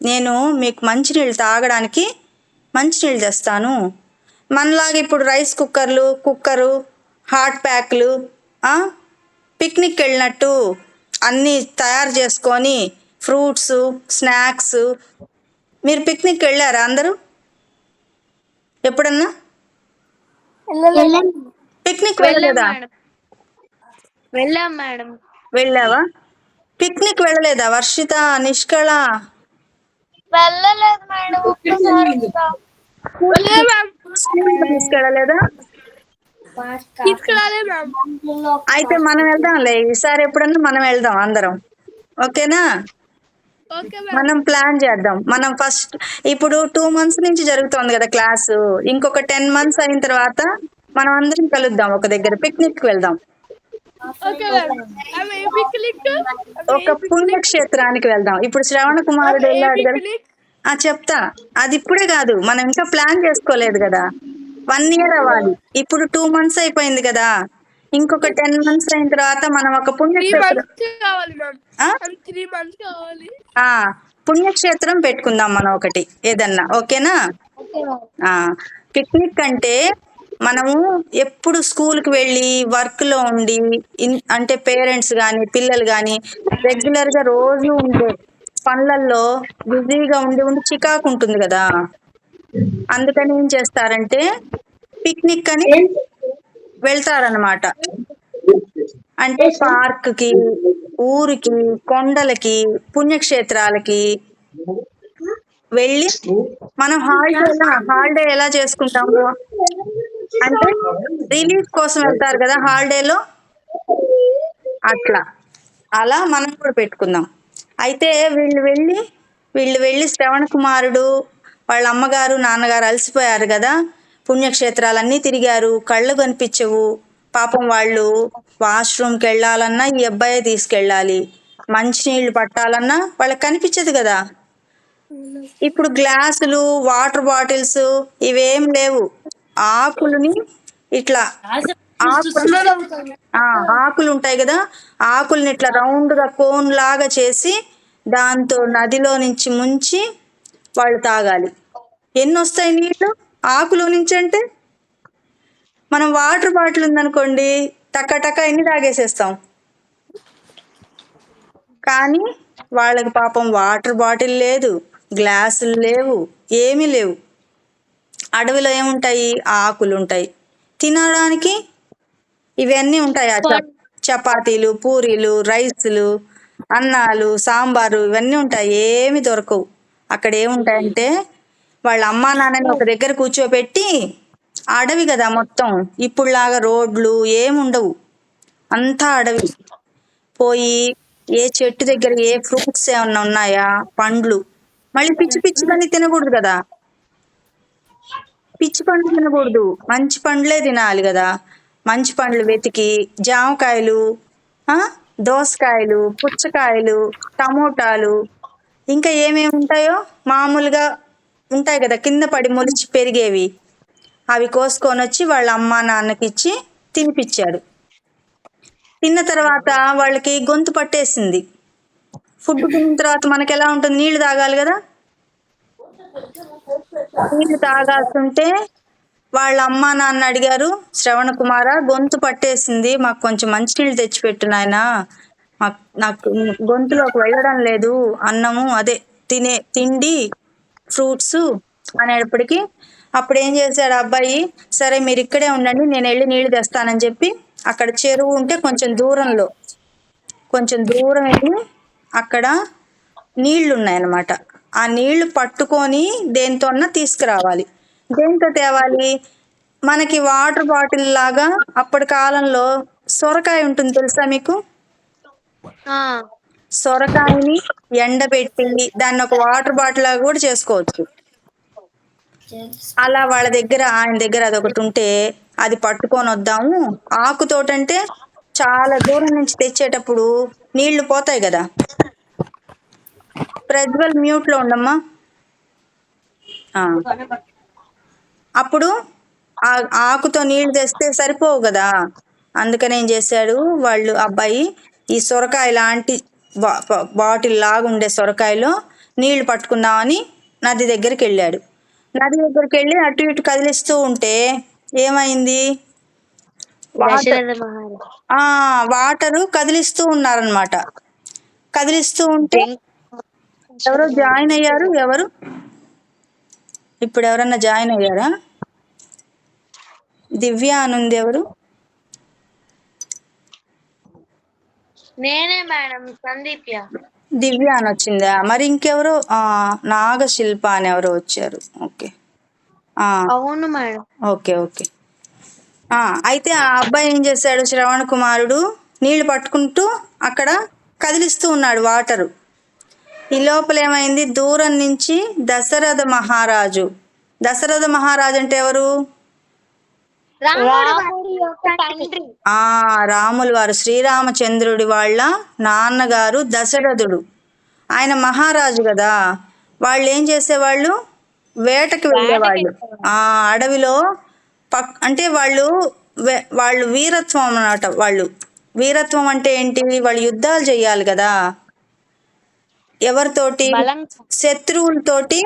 నేను మీకు మంచినీళ్ళు తాగడానికి మంచినీళ్ళు తెస్తాను. మనలాగా ఇప్పుడు రైస్ కుక్కరు, హాట్ ప్యాక్లు, పిక్నిక్ వెళ్ళినట్టు అన్నీ తయారు చేసుకొని ఫ్రూట్స్, స్నాక్స్. మీరు పిక్నిక్ వెళ్ళారా అందరూ ఎప్పుడన్నా? పిక్నిక్ వెళ్ళలేదా? వెళ్ళాం మేడం. వెళ్ళావా? పిక్నిక్ వెళ్ళలేదా వర్షిత, నిష్కళ? వెళ్ళలేదు మేడం. తీసుకెళ్ళలేదా? అయితే మనం వెళ్దాంలే ఈసారి, ఎప్పుడన్నా మనం వెళ్దాం అందరం, ఓకేనా? మనం ప్లాన్ చేద్దాం. మనం ఫస్ట్ ఇప్పుడు 2 months నుంచి జరుగుతోంది కదా క్లాసు, ఇంకొక 10 months అయిన తర్వాత మనం అందరం కలుద్దాం, ఒక దగ్గర పిక్నిక్ వెళ్దాం. ఒక పుణ్యక్షేత్రానికి వెళ్దాం. ఇప్పుడు శ్రవణ కుమారుడు వెళ్ళాడు కదా, చెప్తా. అది ఇప్పుడే కాదు, మనం ఇంకా ప్లాన్ చేసుకోలేదు కదా. 1 ఇయర్ అవ్వాలి. ఇప్పుడు 2 మంత్స్ అయిపోయింది కదా. ఇంకొక 10 మంత్స్ అయిన తర్వాత మనం ఒక 3 పుణ్యక్షేత్రం months కావాలి మ్యామ్. ఆ? 3 months కావాలి. ఆ, పుణ్యక్షేత్రం పెట్టుకుందాం మనం ఒకటి ఏదన్నా, ఓకేనా? పిక్నిక్ అంటే మనము ఎప్పుడు స్కూల్కి వెళ్ళి వర్క్ లో ఉండి అంటే పేరెంట్స్ కానీ పిల్లలు కానీ రెగ్యులర్ గా రోజు ఉండే పనులలో బిజీగా ఉండి ఉండి చికాకు ఉంటుంది కదా. అందుకని ఏం చేస్తారంటే పిక్నిక్ అని వెళ్తారనమాట. అంటే పార్క్ కి, ఊరికి, కొండలకి, పుణ్యక్షేత్రాలకి వెళ్ళి మనం హాలిడే ఎలా చేసుకుంటాము అంటే రిలీఫ్ కోసం వెళ్తారు కదా హాలిడేలో, అట్లా అలా మనం కూడా పెట్టుకుందాం. అయితే వీళ్ళు వెళ్ళి శ్రవణ కుమారుడు వాళ్ళ అమ్మగారు నాన్నగారు అలసిపోయారు కదా, పుణ్యక్షేత్రాలన్నీ తిరిగారు, కళ్ళు కనిపించవు పాపం. వాళ్ళు వాష్రూమ్కి వెళ్ళాలన్నా ఈ అబ్బాయే తీసుకెళ్ళాలి, మంచినీళ్ళు పట్టాలన్నా వాళ్ళకి కనిపించదు కదా. ఇప్పుడు గ్లాసులు, వాటర్ బాటిల్స్ ఇవేం లేవు. ఆకులని ఇట్లా ఆకులు ఉంటాయి కదా, ఆకుల్ని ఇట్లా రౌండ్ గా కోన్ లాగా చేసి దాంతో నదిలో నుంచి ముంచి వాళ్ళు తాగాలి. ఎన్ని వస్తాయి నీళ్లు ఆకులో నుంచి అంటే? మనం వాటర్ బాటిల్ ఉందనుకోండి టక్క ఎన్ని తాగేసేస్తాం. కానీ వాళ్ళకి పాపం వాటర్ బాటిల్ లేదు, గ్లాసులు లేవు, ఏమీ లేవు. అడవిలో ఏముంటాయి? ఆకులు ఉంటాయి, తినడానికి ఇవన్నీ ఉంటాయి. చపాతీలు, పూరీలు, రైసులు, అన్నాలు, సాంబారు ఇవన్నీ ఉంటాయి, ఏమి దొరకవు. అక్కడ ఏముంటాయంటే వాళ్ళ అమ్మా నాన్నని ఒక దగ్గర కూర్చోబెట్టి, అడవి కదా మొత్తం, ఇప్పుడులాగా రోడ్లు ఏముండవు, అంతా అడవి. పోయి ఏ చెట్టు దగ్గర ఏ ఫ్రూట్స్ ఏమన్నా ఉన్నాయా, పండ్లు, మళ్ళీ పిచ్చిదాన్ని తినకూడదు కదా, పిచ్చి పండ్లు తినకూడదు, మంచి పండ్లే తినాలి కదా. మంచి పండ్లు వెతికి జామకాయలు, దోసకాయలు, పుచ్చకాయలు, టమోటాలు, ఇంకా ఏమేమి ఉంటాయో మామూలుగా ఉంటాయి కదా కింద పడి మొలిచి పెరిగేవి, అవి కోసుకొని వచ్చి వాళ్ళ అమ్మా నాన్నకి ఇచ్చి తినిపించాడు. తిన్న తర్వాత వాళ్ళకి గొంతు పట్టేసింది. ఫుడ్ తిన్న తర్వాత మనకి ఎలా ఉంటుంది? నీళ్లు తాగాలి కదా. నీళ్లు తాగాల్సింటే వాళ్ళ అమ్మా నాన్న అడిగారు, శ్రవణ కుమార గొంతు పట్టేసింది, మాకు కొంచెం మంచినీళ్ళు తెచ్చిపెట్టు నాయనా, నాకు గొంతులోకి వెళ్ళడం లేదు అన్నము, అదే తిండి ఫ్రూట్స్ అనేటప్పటికి అప్పుడు ఏం చేశాడు అబ్బాయి, సరే మీరు ఇక్కడే ఉండండి నేను వెళ్ళి నీళ్లు తెస్తానని చెప్పి అక్కడ చెరువు ఉంటే కొంచెం దూరం వెళ్ళి అక్కడ నీళ్లు ఉన్నాయన్నమాట. ఆ నీళ్లు పట్టుకొని దేంతో తీసుకురావాలి. దేంతో తేవాలి? మనకి వాటర్ బాటిల్ లాగా అప్పటి కాలంలో సొరకాయ ఉంటుంది తెలుసా మీకు? సొరకాయని ఎండబెట్టి దాన్ని ఒక వాటర్ బాటిల్ లాగా కూడా చేసుకోవచ్చు. అలా ఆయన దగ్గర అదొకటి ఉంటే అది పట్టుకొని వద్దాము. ఆకుతోటంటే చాలా దూరం నుంచి తెచ్చేటప్పుడు నీళ్లు పోతాయి కదా. ప్రజ్వల్ మ్యూట్ లో ఉండమ్మా. అప్పుడు ఆకుతో నీళ్లు తెస్తే సరిపోవు కదా. అందుకని ఏం చేశాడు అబ్బాయి, ఈ సొరకాయ లాంటి బాటిల్ లాగా ఉండే సొరకాయలో నీళ్లు పట్టుకుందామని నది దగ్గరికి వెళ్ళాడు. నది దగ్గరికి వెళ్ళి అటు ఇటు కదిలిస్తూ ఉంటే ఏమైంది? వాటరు కదిలిస్తూ ఉన్నారనమాట. కదిలిస్తూ ఉంటే ఎవరో జాయిన్ అయ్యారు. ఎవరు ఇప్పుడు ఎవరన్నా జాయిన్ అయ్యారా? దివ్య అనుంది. ఎవరు? నేనే మేడం, సందీప్య. దివ్య అని వచ్చిందా? మరి ఇంకెవరు? నాగశిల్ప అని ఎవరో వచ్చారు. ఓకే, అవును మేడం. ఓకే. అయితే ఆ అబ్బాయి ఏం చేశాడు? శ్రవణ కుమారుడు నీళ్లు పట్టుకుంటూ అక్కడ కదిలిస్తూ ఉన్నాడు వాటరు. ఈ లోపల ఏమైంది? దూరం నుంచి దశరథ మహారాజు అంటే ఎవరు? రాముల వారు, శ్రీరామచంద్రుడి వాళ్ళ నాన్నగారు దశరథుడు. ఆయన మహారాజు కదా. వాళ్ళు ఏం చేసేవాళ్ళు, వేటకి వెళ్ళేవాళ్ళు. ఆ అడవిలో అంటే వాళ్ళు వీరత్వం అన్నమాట. వాళ్ళు వీరత్వం అంటే ఏంటి, వాళ్ళు యుద్ధాలు చేయాలి కదా ఎవరితోటి, శత్రువులతోటి.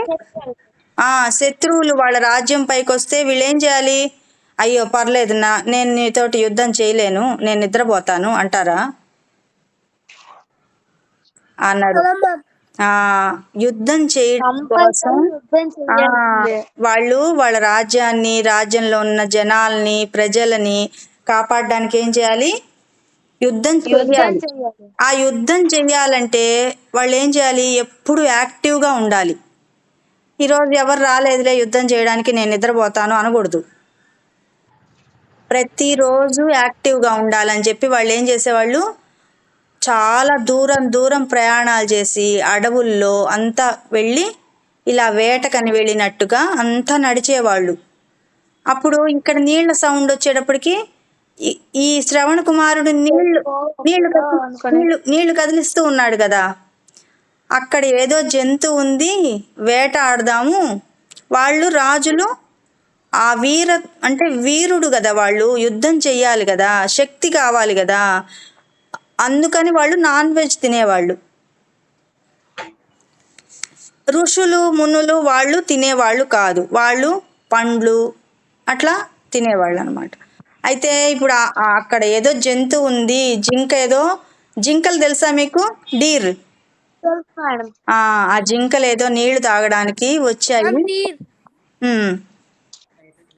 శత్రువులు వాళ్ళ రాజ్యం పైకి వస్తే వీళ్ళు ఏం చేయాలి, అయ్యో పర్లేదు నేను నీతోటి యుద్ధం చేయలేను, నేను నిద్రపోతాను అంటారా? అన్నారు. యుద్ధం చేయడం కోసం వాళ్ళు వాళ్ళ రాజ్యంలో ఉన్న జనాల్ని, ప్రజలని కాపాడడానికి ఏం చేయాలి, యుద్ధం చేయాలి. ఆ యుద్ధం చెయ్యాలంటే వాళ్ళు ఏం చేయాలి, ఎప్పుడు యాక్టివ్గా ఉండాలి. ఈరోజు ఎవరు రాలేదులే యుద్ధం చేయడానికి, నేను నిద్రపోతాను అనకూడదు. ప్రతిరోజు యాక్టివ్గా ఉండాలని చెప్పి వాళ్ళు ఏం చేసేవాళ్ళు, చాలా దూరం ప్రయాణాలు చేసి అడవుల్లో అంతా వెళ్ళి ఇలా వేటకని వెళ్ళినట్టుగా అంతా నడిచేవాళ్ళు. అప్పుడు ఇక్కడ నీళ్ల సౌండ్ వచ్చేటప్పటికి ఈ శ్రవణ కుమారుడు నీళ్లు కదిలిస్తూ ఉన్నాడు కదా, అక్కడ ఏదో జంతువు ఉంది, వేట ఆడదాము. వాళ్ళు రాజులు, ఆ అంటే వీరుడు కదా, వాళ్ళు యుద్ధం చెయ్యాలి కదా, శక్తి కావాలి కదా, అందుకని వాళ్ళు నాన్ వెజ్ తినేవాళ్ళు. ఋషులు మునులు వాళ్ళు తినేవాళ్ళు కాదు, వాళ్ళు పండ్లు అట్లా తినేవాళ్ళు అనమాట. అయితే ఇప్పుడు అక్కడ ఏదో జంతువు ఉంది, జింకలు తెలుసా మీకు, డీర్. ఆ జింకలు ఏదో నీళ్లు తాగడానికి వచ్చాయి,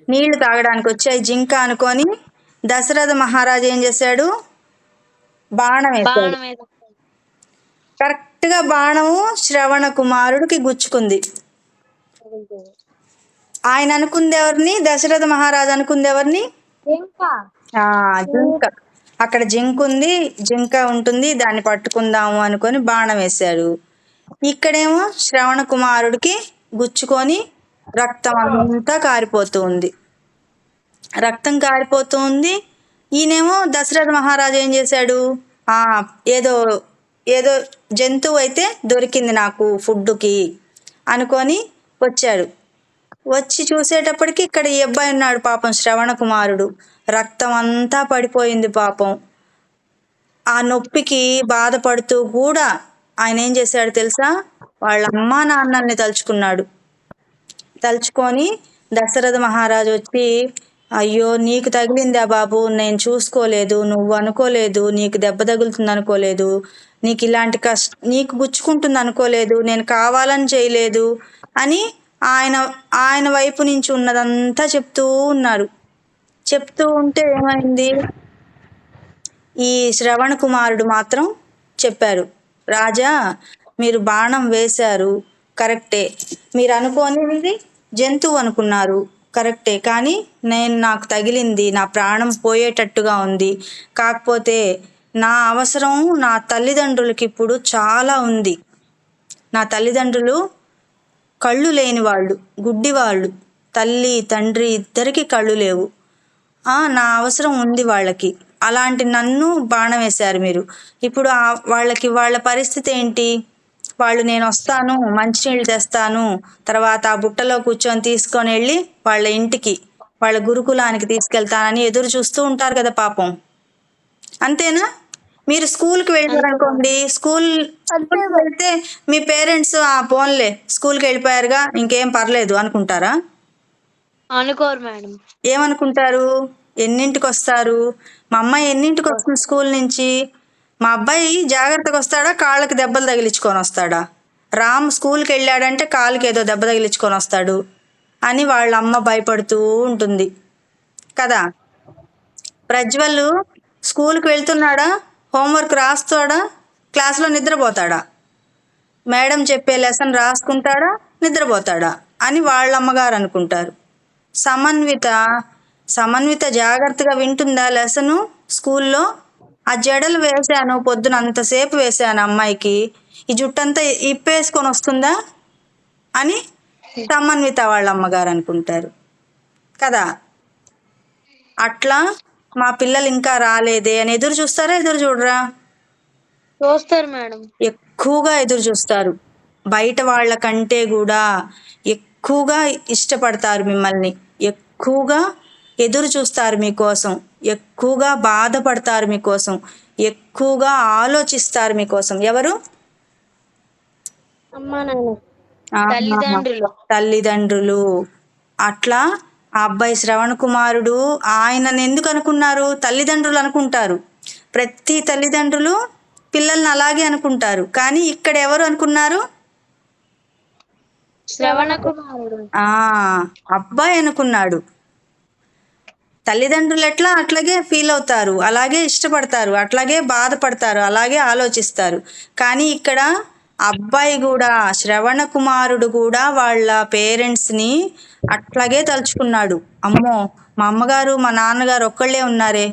నీళ్లు తాగడానికి వచ్చాయి జింక అనుకొని దశరథ మహారాజు ఏం చేశాడు, బాణం వేశాడు. కరెక్ట్ గా బాణము శ్రవణ కుమారుడికి గుచ్చుకుంది. ఆయన అనుకుంది ఎవరిని, దశరథ మహారాజు అనుకుంది ఎవరిని, జింక. అక్కడ జింక ఉంటుంది, దాన్ని పట్టుకుందాము అనుకొని బాణం వేశాడు. ఇక్కడేమో శ్రవణ కుమారుడికి గుచ్చుకొని రక్తం అంతా కారిపోతూ ఉంది. ఈయనేమో దశరథ మహారాజు ఏం చేశాడు, ఏదో జంతువు అయితే దొరికింది నాకు ఫుడ్కి అనుకొని వచ్చాడు. వచ్చి చూసేటప్పటికి ఇక్కడ ఈ అబ్బాయి ఉన్నాడు పాపం, శ్రవణ కుమారుడు. రక్తం అంతా పడిపోయింది పాపం. ఆ నొప్పికి బాధపడుతూ కూడా ఆయన ఏం చేశాడు తెలుసా, వాళ్ళ అమ్మా నాన్నల్ని తలుచుకొని దశరథ మహారాజు వచ్చి, అయ్యో నీకు తగిలిందా బాబు, నేను చూసుకోలేదు, నువ్వు అనుకోలేదు, నీకు దెబ్బ తగులుతుంది అనుకోలేదు, నీకు ఇలాంటి నీకు గుచ్చుకుంటుంది అనుకోలేదు, నేను కావాలని చేయలేదు అని ఆయన వైపు నుంచి ఉన్నదంతా చెప్తూ ఉంటే ఏమైంది, ఈ శ్రవణ కుమారుడు మాత్రం చెప్పారు, రాజా మీరు బాణం వేశారు కరెక్టే, మీరు అనుకోనిది జంతువు అనుకున్నారు కరెక్టే, కానీ నాకు తగిలింది, నా ప్రాణం పోయేటట్టుగా ఉంది. కాకపోతే నా అవసరం నా తల్లిదండ్రులకి ఇప్పుడు చాలా ఉంది. నా తల్లిదండ్రులు కళ్ళు లేని వాళ్ళు, గుడ్డివాళ్ళు, తల్లి తండ్రి ఇద్దరికి కళ్ళు లేవు. నా అవసరం ఉంది వాళ్ళకి, అలాంటి నన్ను బాణం వేశారు మీరు. ఇప్పుడు వాళ్ళ పరిస్థితి ఏంటి, వాళ్ళు నేను వస్తాను మంచినీళ్ళు తెస్తాను, తర్వాత ఆ బుట్టలో కూర్చొని తీసుకొని వెళ్ళి వాళ్ళ ఇంటికి, వాళ్ళ గురుకులానికి తీసుకెళ్తానని ఎదురు చూస్తూ ఉంటారు కదా పాపం. అంతేనా? మీరు స్కూల్కి వెళ్ళారనుకోండి, స్కూల్కి వెళ్తే మీ పేరెంట్స్ పోన్లే స్కూల్కి వెళ్ళిపోయారుగా ఇంకేం పర్లేదు అనుకుంటారా? అనుకోరు మేడం. ఏమనుకుంటారు, ఎన్నింటికి వస్తారు, మా అమ్మాయి ఎన్నింటికి వస్తుంది స్కూల్ నుంచి, మా అబ్బాయి జాగ్రత్తగా వస్తాడా, కాళ్ళకి దెబ్బలు తగిలించుకొని వస్తాడా, రామ్ స్కూల్కి వెళ్ళాడంటే కాళ్ళకి ఏదో దెబ్బ తగిలించుకొని వస్తాడు అని వాళ్ళ అమ్మ భయపడుతూ ఉంటుంది కదా. ప్రజ్వల్ స్కూల్కి వెళ్తున్నాడా, హోంవర్క్ రాస్తాడా, క్లాస్లో నిద్రపోతాడా, మేడం చెప్పే లెసన్ రాసుకుంటాడా, నిద్రపోతాడా అని వాళ్ళ అమ్మగారు అనుకుంటారు. సమన్విత జాగ్రత్తగా వింటుందా లెసను స్కూల్లో, ఆ జడలు వేశాను పొద్దున అంతసేపు వేశాను అమ్మాయికి, ఈ జుట్టంతా ఇప్పేసుకొని వస్తుందా అని సమన్విత వాళ్ళ అమ్మగారు అనుకుంటారు కదా. అట్లా మా పిల్లలు ఇంకా రాలేదే అని ఎదురు చూస్తారా, ఎదురు చూడరా? చూస్తారు మేడం, ఎక్కువగా ఎదురు చూస్తారు. బయట వాళ్ళ కంటే కూడా ఎక్కువగా ఇష్టపడతారు మిమ్మల్ని, ఎక్కువగా ఎదురు చూస్తారు మీకోసం, ఎక్కువగా బాధపడతారు మీకోసం, ఎక్కువగా ఆలోచిస్తారు మీకోసం. ఎవరు? అమ్మా నాన్న, ఆహా, తల్లిదండ్రులు. తల్లిదండ్రులు. అట్లా ఆ అబ్బాయి శ్రవణ కుమారుడు ఆయనను ఎందుకు అనుకున్నారు? తల్లిదండ్రులు అనుకుంటారు, ప్రతి తల్లిదండ్రులు పిల్లల్ని అలాగే అనుకుంటారు. కానీ ఇక్కడ ఎవరు అనుకున్నారు? శ్రవణ కుమారుడు. అబ్బాయి అనుకున్నాడు. తల్లిదండ్రులు ఎట్లా అట్లాగే ఫీల్ అవుతారు, అలాగే ఇష్టపడతారు, అట్లాగే బాధపడతారు, అలాగే ఆలోచిస్తారు. కానీ ఇక్కడ అబ్బాయి కూడా, శ్రవణ కుమారుడు కూడా వాళ్ళ పేరెంట్స్ని అట్లాగే తలుచుకున్నాడు. అమ్మో, మా అమ్మగారు మా నాన్నగారు ఒక్కళ్ళే ఉన్నారే,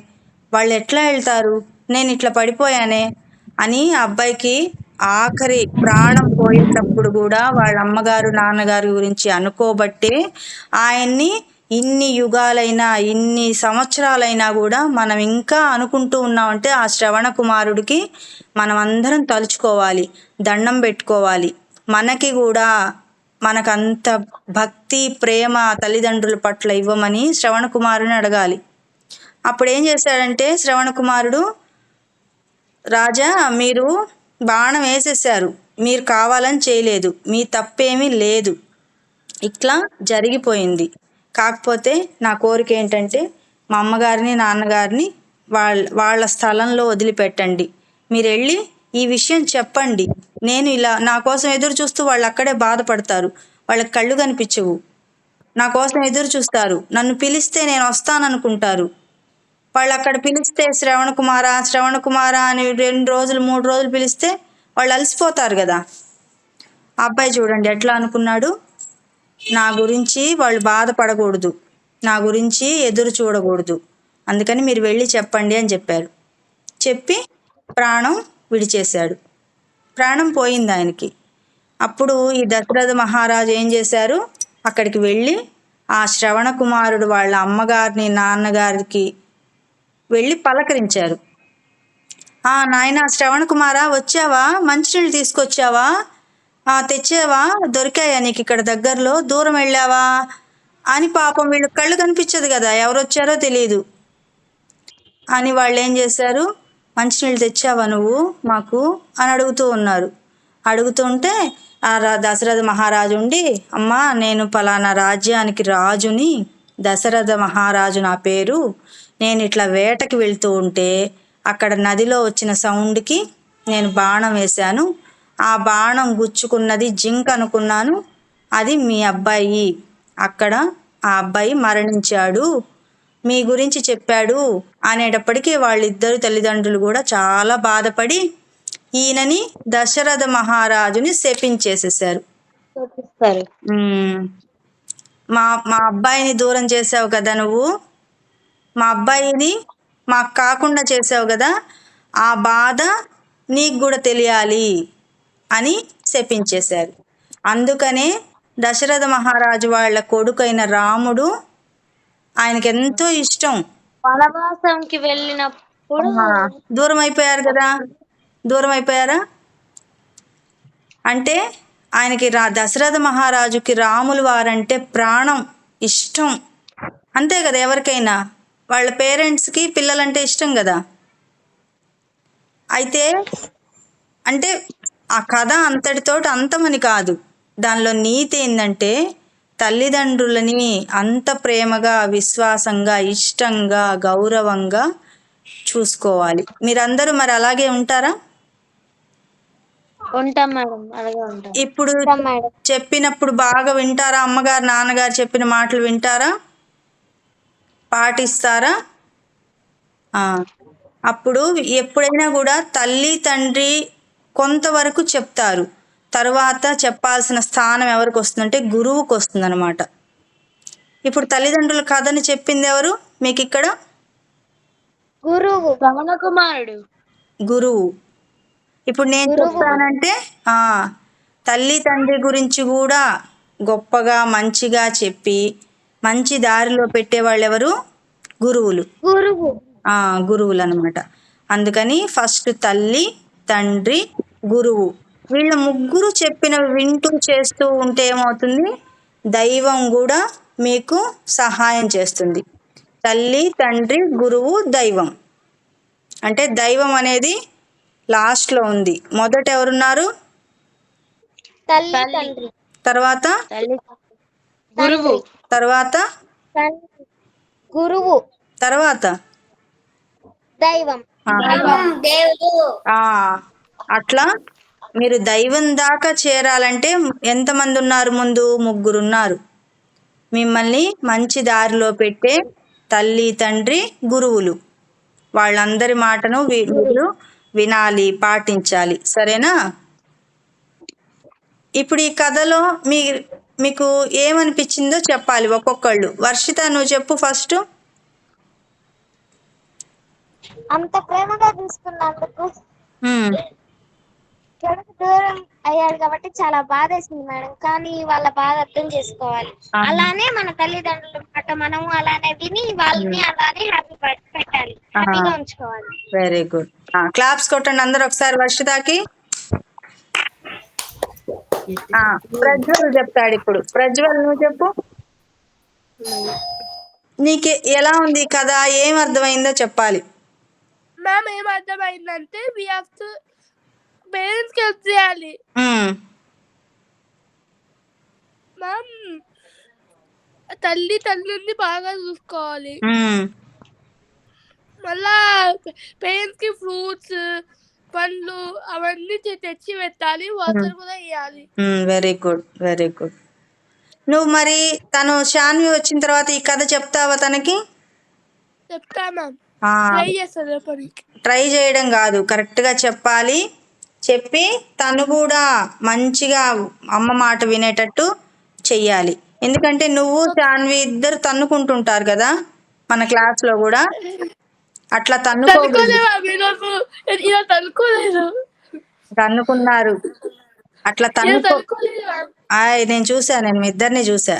వాళ్ళు ఎట్లా వెళ్తారు, నేను ఇట్లా పడిపోయానే అని అబ్బాయికి ఆఖరి ప్రాణం పోయేటప్పుడు కూడా వాళ్ళ అమ్మగారు నాన్నగారి గురించి అనుకోబట్టే ఆయన్ని ఇన్ని యుగాలైనా ఇన్ని సంవత్సరాలైనా కూడా మనం ఇంకా అనుకుంటూ ఉన్నామంటే ఆ శ్రవణ కుమారుడికి మనం అందరం తలుచుకోవాలి, దండం పెట్టుకోవాలి. మనకి కూడా మనకంత భక్తి ప్రేమ తల్లిదండ్రుల పట్ల ఇవ్వమని శ్రవణ కుమారుని అడగాలి. అప్పుడు ఏం చేశాడంటే శ్రవణ కుమారుడు, రాజా మీరు బాణం వేసేసారు, మీరు కావాలని చేయలేదు, మీ తప్పేమీ లేదు, ఇట్లా జరిగిపోయింది. కాకపోతే నా కోరిక ఏంటంటే మా అమ్మగారిని నాన్నగారిని వాళ్ళ స్థలంలో వదిలిపెట్టండి, మీరు వెళ్ళి ఈ విషయం చెప్పండి. నేను ఇలా నా కోసం ఎదురు చూస్తూ వాళ్ళు అక్కడే బాధపడతారు, వాళ్ళకి కళ్ళు కనిపించవు, నా కోసం ఎదురు చూస్తారు, నన్ను పిలిస్తే నేను వస్తాననుకుంటారు. వాళ్ళు అక్కడ పిలిస్తే శ్రవణ కుమారా అని 2 రోజులు 3 రోజులు పిలిస్తే వాళ్ళు అలసిపోతారు కదా. ఆ అబ్బాయి చూడండి ఎట్లా అనుకున్నాడు, నా గురించి వాళ్ళు బాధపడకూడదు, నా గురించి ఎదురు చూడకూడదు, అందుకని మీరు వెళ్ళి చెప్పండి అని చెప్పారు. చెప్పి ప్రాణం విడిచేశాడు, ప్రాణం పోయింది ఆయనకి. అప్పుడు ఈ దశరథ మహారాజు ఏం చేశారు, అక్కడికి వెళ్ళి ఆ శ్రవణ కుమారుడు వాళ్ళ అమ్మగారిని నాన్నగారికి వెళ్ళి పలకరించారు. నాయనా శ్రవణ కుమారా, వచ్చావా, మంచినీళ్ళు తీసుకొచ్చావా, తెచ్చావా, దొరికాయా నీకు ఇక్కడ దగ్గరలో, దూరం వెళ్ళావా అని. పాపం వీళ్ళు కళ్ళు కనిపించదు కదా, ఎవరు వచ్చారో తెలియదు అని వాళ్ళు ఏం చేశారు, మంచినీళ్ళు తెచ్చావా నువ్వు మాకు అని అడుగుతూ ఉన్నారు. అడుగుతుంటే ఆ దశరథ మహారాజు ఉండి, అమ్మా నేను పలానా రాజ్యానికి రాజుని, దశరథ మహారాజు నా పేరు, నేను ఇట్లా వేటకి వెళ్తూ ఉంటే అక్కడ నదిలో వచ్చిన సౌండ్కి నేను బాణం వేశాను, ఆ బాణం గుచ్చుకున్నది జింక అనుకున్నాను, అది మీ అబ్బాయి, అక్కడ ఆ అబ్బాయి మరణించాడు, మీ గురించి చెప్పాడు అనేటప్పటికీ వాళ్ళిద్దరు తల్లిదండ్రులు కూడా చాలా బాధపడి ఈయనని దశరథ మహారాజుని శపించేసేసారు. మా అబ్బాయిని దూరం చేసావు కదా నువ్వు, మా అబ్బాయిని మాకు కాకుండా చేసావు కదా, ఆ బాధ నీకు కూడా తెలియాలి అని శపించేశారు. అందుకనే దశరథ మహారాజు వాళ్ళ కొడుకైన రాముడు ఆయనకి ఎంతో ఇష్టం. వనవాసంకి వెళ్ళినప్పుడు దూరం అయిపోయారు కదా, దూరం అయిపోయారా అంటే ఆయనకి దశరథ మహారాజుకి రాములు వారంటే ప్రాణం, ఇష్టం, అంతే కదా. ఎవరికైనా వాళ్ళ పేరెంట్స్కి పిల్లలంటే ఇష్టం కదా. అయితే అంటే ఆ కథ అంతటితోటి అంతమని కాదు, దానిలో నీతి ఏంటంటే తల్లిదండ్రులని అంత ప్రేమగా, విశ్వాసంగా, ఇష్టంగా, గౌరవంగా చూసుకోవాలి. మీరందరూ మరి అలాగే ఉంటారా? ఉంటాం మేడం, అలాగే ఉంటాం. ఇప్పుడు చెప్పినప్పుడు బాగా వింటారా? అమ్మగారు నాన్నగారు చెప్పిన మాటలు వింటారా, పాటిస్తారా? అప్పుడు ఎప్పుడైనా కూడా తల్లి తండ్రి కొంతవరకు చెప్తారు, తర్వాత చెప్పాల్సిన స్థానం ఎవరికి వస్తుందంటే గురువుకు వస్తుంది అనమాట. ఇప్పుడు తల్లిదండ్రుల కథని చెప్పింది ఎవరు మీకు ఇక్కడ? గురువు, శ్రవణ కుమారుడు, గురువు. ఇప్పుడు నేను చెప్తానంటే తల్లి తండ్రి గురించి కూడా గొప్పగా మంచిగా చెప్పి మంచి దారిలో పెట్టేవాళ్ళు ఎవరు? గురువులు. గురువులు అనమాట. అందుకని ఫస్ట్ తల్లి తండ్రి గురువు వీళ్ళ ముగ్గురు చెప్పినవి వింటూ చేస్తూ ఉంటే ఏమవుతుంది, దైవం కూడా మీకు సహాయం చేస్తుంది. తల్లి, తండ్రి, గురువు, దైవం. అంటే దైవం అనేది లాస్ట్లో ఉంది. మొదట ఎవరున్నారు? తల్లి తండ్రి తర్వాత గురువు తర్వాత గురువు తర్వాత దైవం ఆ, దేవుడు. ఆ, అట్లా మీరు దైవం దాకా చేరాలంటే ఎంతమంది ఉన్నారు? ముందు ముగ్గురు ఉన్నారు. మిమ్మల్ని మంచి దారిలో పెట్టే తల్లి, తండ్రి, గురువులు. వాళ్ళందరి మాటను మీరు వినాలి, పాటించాలి. సరేనా? ఇప్పుడు ఈ కథలో మీకు ఏమనిపించిందో చెప్పాలి ఒక్కొక్కళ్ళు. వర్షిత, నువ్వు చెప్పు ఫస్ట్. అంత ప్రేమగా చూసుకున్నందుకు చెడుకు దూరం అయ్యాడు కాబట్టి చాలా బాధేసింది మేడం. కానీ వాళ్ళ బాధ అర్థం చేసుకోవాలి. అలానే మన తల్లిదండ్రుల మాట మనము అలానే విని వాళ్ళని అలానే హ్యాపీ పెట్టాలి, హ్యాపీగా ఉంచుకోవాలి. Very good. క్లాప్స్ కొట్టండి అందరు ఒకసారి వర్షితాకి. ప్రజ్వల్ చెప్తాడు ఇప్పుడు. ప్రజ్వల్, నువ్వు చెప్పు. నీకు ఎలా ఉంది కథ? ఏం అర్థమైందో చెప్పాలి. మ్యామ్ ఏం అర్థమైందంటే వి హావ్ టు పేరెంట్స్ కి హెల్ప్ చేయాలి మ్యామ్. తల్లిని బాగా చూసుకోవాలి. మళ్ళా పేరెంట్స్ కి ఫ్రూట్స్, పండ్లు అవన్నీ తెచ్చి పెట్టాలి, వాటర్ కూడా ఇవ్వాలి. Very good, very good. నువ్వు మరి తను శాన్వి వచ్చిన తర్వాత ఈ కథ చెప్తావా తనకి? చెప్తా మ్యామ్. ట్రై చేస్తాను రేపటికి. ట్రై చేయడం కాదు, కరెక్ట్గా చెప్పాలి. చెప్పి తను కూడా మంచిగా అమ్మ మాట వినేటట్టు చెయ్యాలి. ఎందుకంటే నువ్వు శాన్వి ఇద్దరు తన్నుకుంటుంటారు కదా మన క్లాస్లో కూడా. అట్లా తన్నుకున్నారు. అట్లా నేను చూసా, నేను మీ ఇద్దరిని చూసా.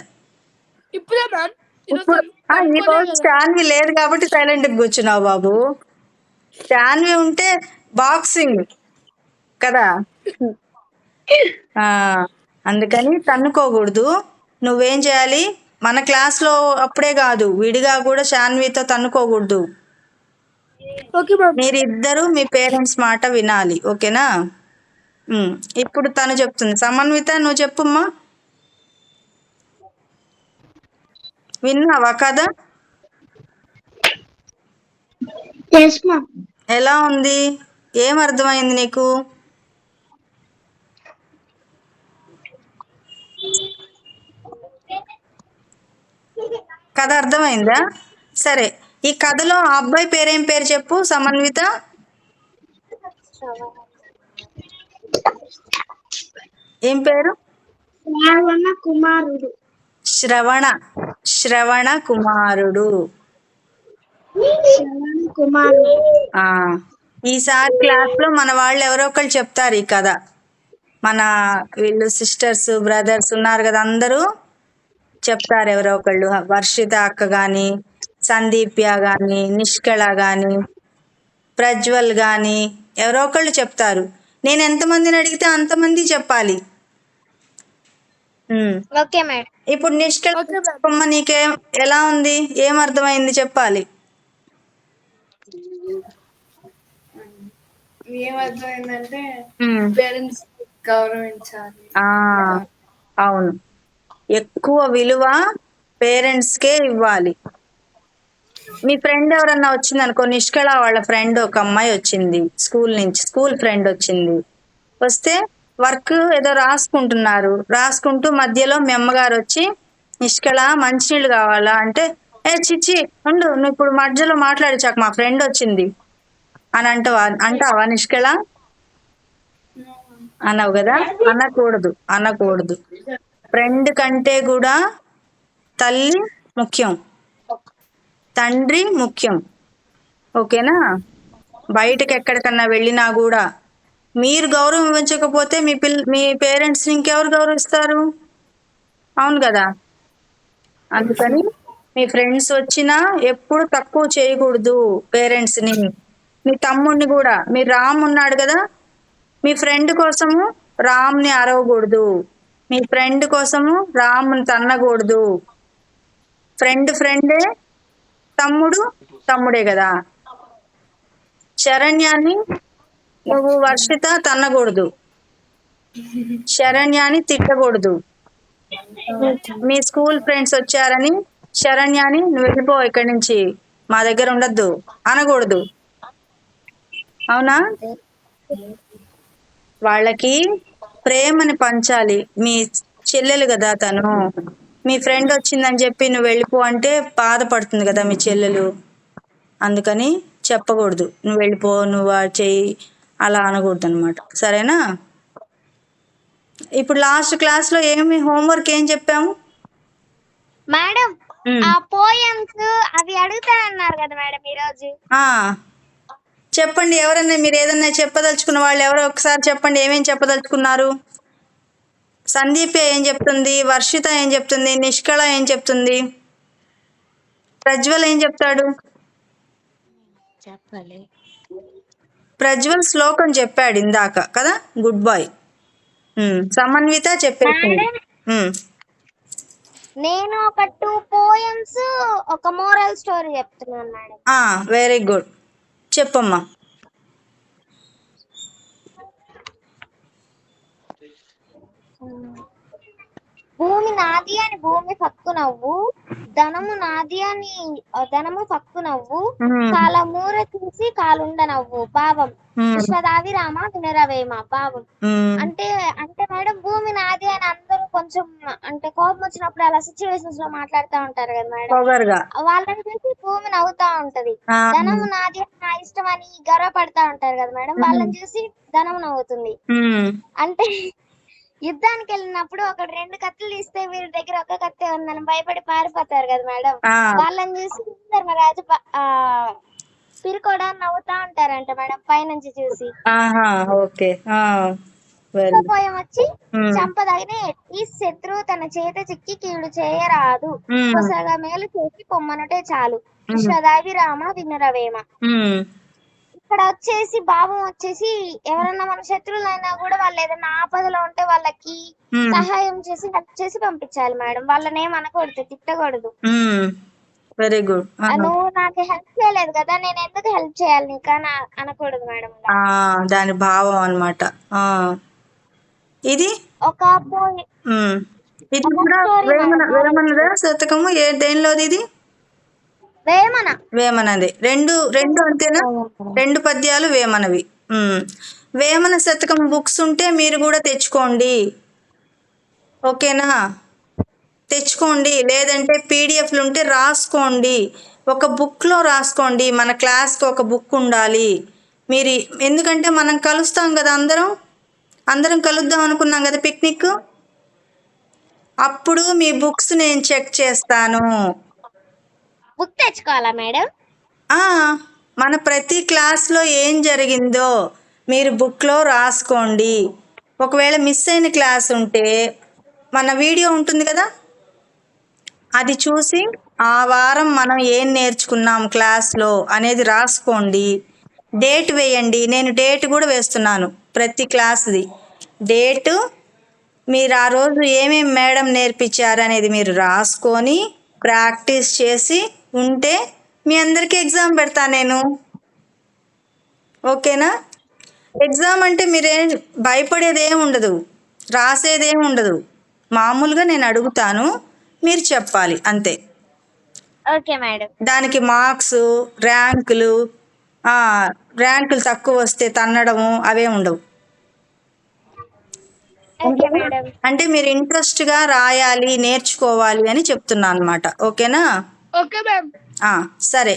ఈ రోజు శాన్వి లేదు కాబట్టి సైలెంట్ గా కూర్చున్నావు బాబు. శాన్వి ఉంటే బాక్సింగ్ కదా, అందుకని తన్నుకోకూడదు. నువ్వేం చేయాలి, మన క్లాస్లో అప్పుడే కాదు విడిగా కూడా శాన్వితో తన్నుకోకూడదు. మీరిద్దరు మీ పేరెంట్స్ మాట వినాలి. ఓకేనా? ఇప్పుడు తను చెప్తుంది. సమన్విత, నువ్వు చెప్పుమ్మా. విన్నావా కదా? ఎలా ఉంది? ఏం అర్థమైంది నీకు? కథ అర్థమైందా? సరే, ఈ కథలో ఆ అబ్బాయి పేరేం పేరు చెప్పు సమన్విత. ఏం పేరు? కుమారుడు. శ్రవణ కుమారుడు. ఈసారి క్లాస్ లో మన వాళ్ళు ఎవరో ఒకళ్ళు చెప్తారు ఈ కథ. మన వీళ్ళు సిస్టర్స్, బ్రదర్స్ ఉన్నారు కదా, అందరూ చెప్తారు ఎవరో ఒకళ్ళు. వర్షిత అక్క గాని, సందీప్య గాని, నిష్కళ గాని, ప్రజ్వల్ గాని ఎవరో ఒకళ్ళు చెప్తారు. నేను ఎంతమందిని అడిగితే అంతమంది చెప్పాలి. ఇప్పుడు నిష్కళ చెప్పమ్మ, నీకేం ఎలా ఉంది? ఏం అర్థమైంది చెప్పాలి. ఏమర్థమైందంటే పేరెంట్స్ గౌరవించాలి. అవును, ఎక్కువ విలువ పేరెంట్స్కే ఇవ్వాలి. మీ ఫ్రెండ్ ఎవరన్నా వచ్చింది అనుకో, నిష్కళ వాళ్ళ ఫ్రెండ్ ఒక అమ్మాయి వచ్చింది స్కూల్ నుంచి, స్కూల్ ఫ్రెండ్ వచ్చింది. వస్తే వర్క్ ఏదో రాసుకుంటూ మధ్యలో మీ అమ్మగారు వచ్చి, నిష్కళ మంచినీళ్ళు కావాలా అంటే, చిచ్చి ఉండు, నువ్వు ఇప్పుడు మధ్యలో మాట్లాడించాక మా ఫ్రెండ్ వచ్చింది అని అంటావా నిష్కళ? అనవు కదా. అనకూడదు. ఫ్రెండ్ కంటే కూడా తల్లి ముఖ్యం, తండ్రి ముఖ్యం. ఓకేనా? బయటకు ఎక్కడికన్నా వెళ్ళినా కూడా మీరు గౌరవం ఇవ్వకపోతే మీ పేరెంట్స్ని ఇంకెవరు గౌరవిస్తారు? అవును కదా. అందుకని మీ ఫ్రెండ్స్ వచ్చినా ఎప్పుడు తక్కువ చేయకూడదు పేరెంట్స్ని. మీ తమ్ముడిని కూడా, మీ రామ్ ఉన్నాడు కదా, మీ ఫ్రెండ్ కోసము రామ్ని అరవకూడదు. మీ ఫ్రెండ్ కోసము రామ్ని తన్నకూడదు. ఫ్రెండే, తమ్ముడే కదా. శరణ్యాన్ని నువ్వు వర్షిత తన్నకూడదు, శరణ్యాన్ని తిట్టకూడదు. మీ స్కూల్ ఫ్రెండ్స్ వచ్చారని శరణ్యాన్ని నువ్వు వెళ్ళిపో ఇక్కడి నుంచి, మా దగ్గర ఉండద్దు అనకూడదు. అవునా? వాళ్ళకి ప్రేమని పంచాలి. మీ చెల్లెలు కదా తను. మీ ఫ్రెండ్ వచ్చిందని చెప్పి నువ్వు వెళ్ళిపో అంటే బాధపడుతుంది కదా మీ చెల్లెలు. అందుకని చెప్పకూడదు, నువ్వు వెళ్ళిపో, నువ్వు చెయ్యి అలా అనకూడదు అనమాట. సరేనా? ఇప్పుడు లాస్ట్ క్లాస్లో ఏమి హోంవర్క్ ఏం చెప్పాము మేడం? ఆ పోయమ్స్ అవి అడుగుతానన్నారు కదా మేడం ఈరోజు. చెప్పండి. ఎవరన్నా మీరు ఏదన్నా చెప్పదలుచుకున్న వాళ్ళు ఎవరో ఒకసారి చెప్పండి. ఏమేం చెప్పదలుచుకున్నారు? సందీప్ ఏం చెప్తుంది, వర్షిత ఏం చెప్తుంది, నిష్కళ ఏం చెప్తుంది, ప్రజ్వల్ ఏం చెప్తాడు? ప్రజ్వల్ శ్లోకం చెప్పాడు ఇందాక కదా, గుడ్ బాయ్. సమన్విత చెప్పేసింది. నేను ఒక 2 పోయమ్స్, ఒక మోరల్ స్టోరీ చెప్తున్నాను మేడం. వెరీ గుడ్, చెప్పమ్మా. భూమి నాది అని భూమి పక్కు నవ్వు, ధనము నాది అని ధనము పక్కు నవ్వు, కాలమూర చూసి కాలుండ నవ్వు. భావం విశ్వదావి రామ వినరవేమ. భావం అంటే మేడం, భూమి నాది అని అందరూ కొంచెం అంటే కోపం వచ్చినప్పుడు అలా సిచ్యువేషన్స్ లో మాట్లాడుతూ ఉంటారు కదా మేడం, వాళ్ళని చూసి భూమి నవ్వుతా ఉంటది. ధనము నాది అని నా ఇష్టం అని గర్వపడతా ఉంటారు కదా మేడం, వాళ్ళని చూసి ధనం నవ్వుతుంది. అంటే యుద్ధానికి వెళ్ళినప్పుడు ఒక 2 కత్తులు తీస్తే వీరి దగ్గర ఒక కత్తే ఉందని భయపడి పారిపోతారు కదా మేడం, వాళ్ళని చూసి ధర్మరాజు పిరుకోడా నవ్వుతా ఉంటారంట మేడం పైనుంచి చూసి. పోయం వచ్చి చంపదగిన ఈ శత్రువు తన చేత చిక్కి కీడు చేయరాదు, కొసగా మేలు చేసి పొమ్మనుటే చాలు, విశ్వదావి రామ వినరవేమ. ఇక్కడ వచ్చేసి భావం వచ్చేసి ఎవరన్నా మన శత్రువులైనా కూడా వాళ్ళు ఏదైనా ఆపదలో ఉంటే వాళ్ళకి సహాయం చేసి హెల్ప్ చేసి పంపించాలి మేడం, వాళ్ళని ఏమనకూడదు, తిట్టకూడదు. Very good. నువ్వు నాకు హెల్ప్ చేయలేదు కదా, నేను ఎందుకు హెల్ప్ చేయాలి నీకు అని అనకూడదు మేడం. దాని భావం అన్నమాట. ఇది ఒక ఇది కూడా వేమన శతకము. దేనిలోది ఇది? వేమనది. రెండు అంతేనా? 2 పద్యాలు వేమనవి. వేమన శతకం బుక్స్ ఉంటే మీరు కూడా తెచ్చుకోండి, ఓకేనా? తెచ్చుకోండి, లేదంటే పీడిఎఫ్లు ఉంటే రాసుకోండి. ఒక బుక్లో రాసుకోండి. మన క్లాస్కి ఒక బుక్ ఉండాలి. మీరు ఎందుకంటే మనం కలుస్తాం కదా, అందరం కలుద్దాం అనుకున్నాం కదా పిక్నిక్. అప్పుడు మీ బుక్స్ నేను చెక్ చేస్తాను. బుక్ తెచ్చుకోవాలా మేడం? మన ప్రతి క్లాస్లో ఏం జరిగిందో మీరు బుక్లో రాసుకోండి. ఒకవేళ మిస్ అయిన క్లాస్ ఉంటే మన వీడియో ఉంటుంది కదా, అది చూసి ఆ వారం మనం ఏం నేర్చుకున్నాం క్లాస్లో అనేది రాసుకోండి. డేట్ వేయండి. నేను డేట్ కూడా వేస్తున్నాను ప్రతి క్లాస్ది డేటు. మీరు ఆ రోజు ఏమేమి మేడం నేర్పించారు అనేది మీరు రాసుకొని ప్రాక్టీస్ చేసి ఉంటే మీ అందరికీ ఎగ్జామ్ పెడతా నేను, ఓకేనా? ఎగ్జామ్ అంటే మీరేం భయపడేది ఏమి ఉండదు, రాసేది ఏమి ఉండదు. మామూలుగా నేను అడుగుతాను, మీరు చెప్పాలి అంతే. Okay madam. దానికి మార్క్స్, ర్యాంకులు తక్కువ వస్తే తన్నడము అవే ఉండవు. అంటే మీరు ఇంట్రెస్ట్గా రాయాలి, నేర్చుకోవాలి అని చెప్తున్నాను అనమాట, ఓకేనా? Okay ma'am. సరే,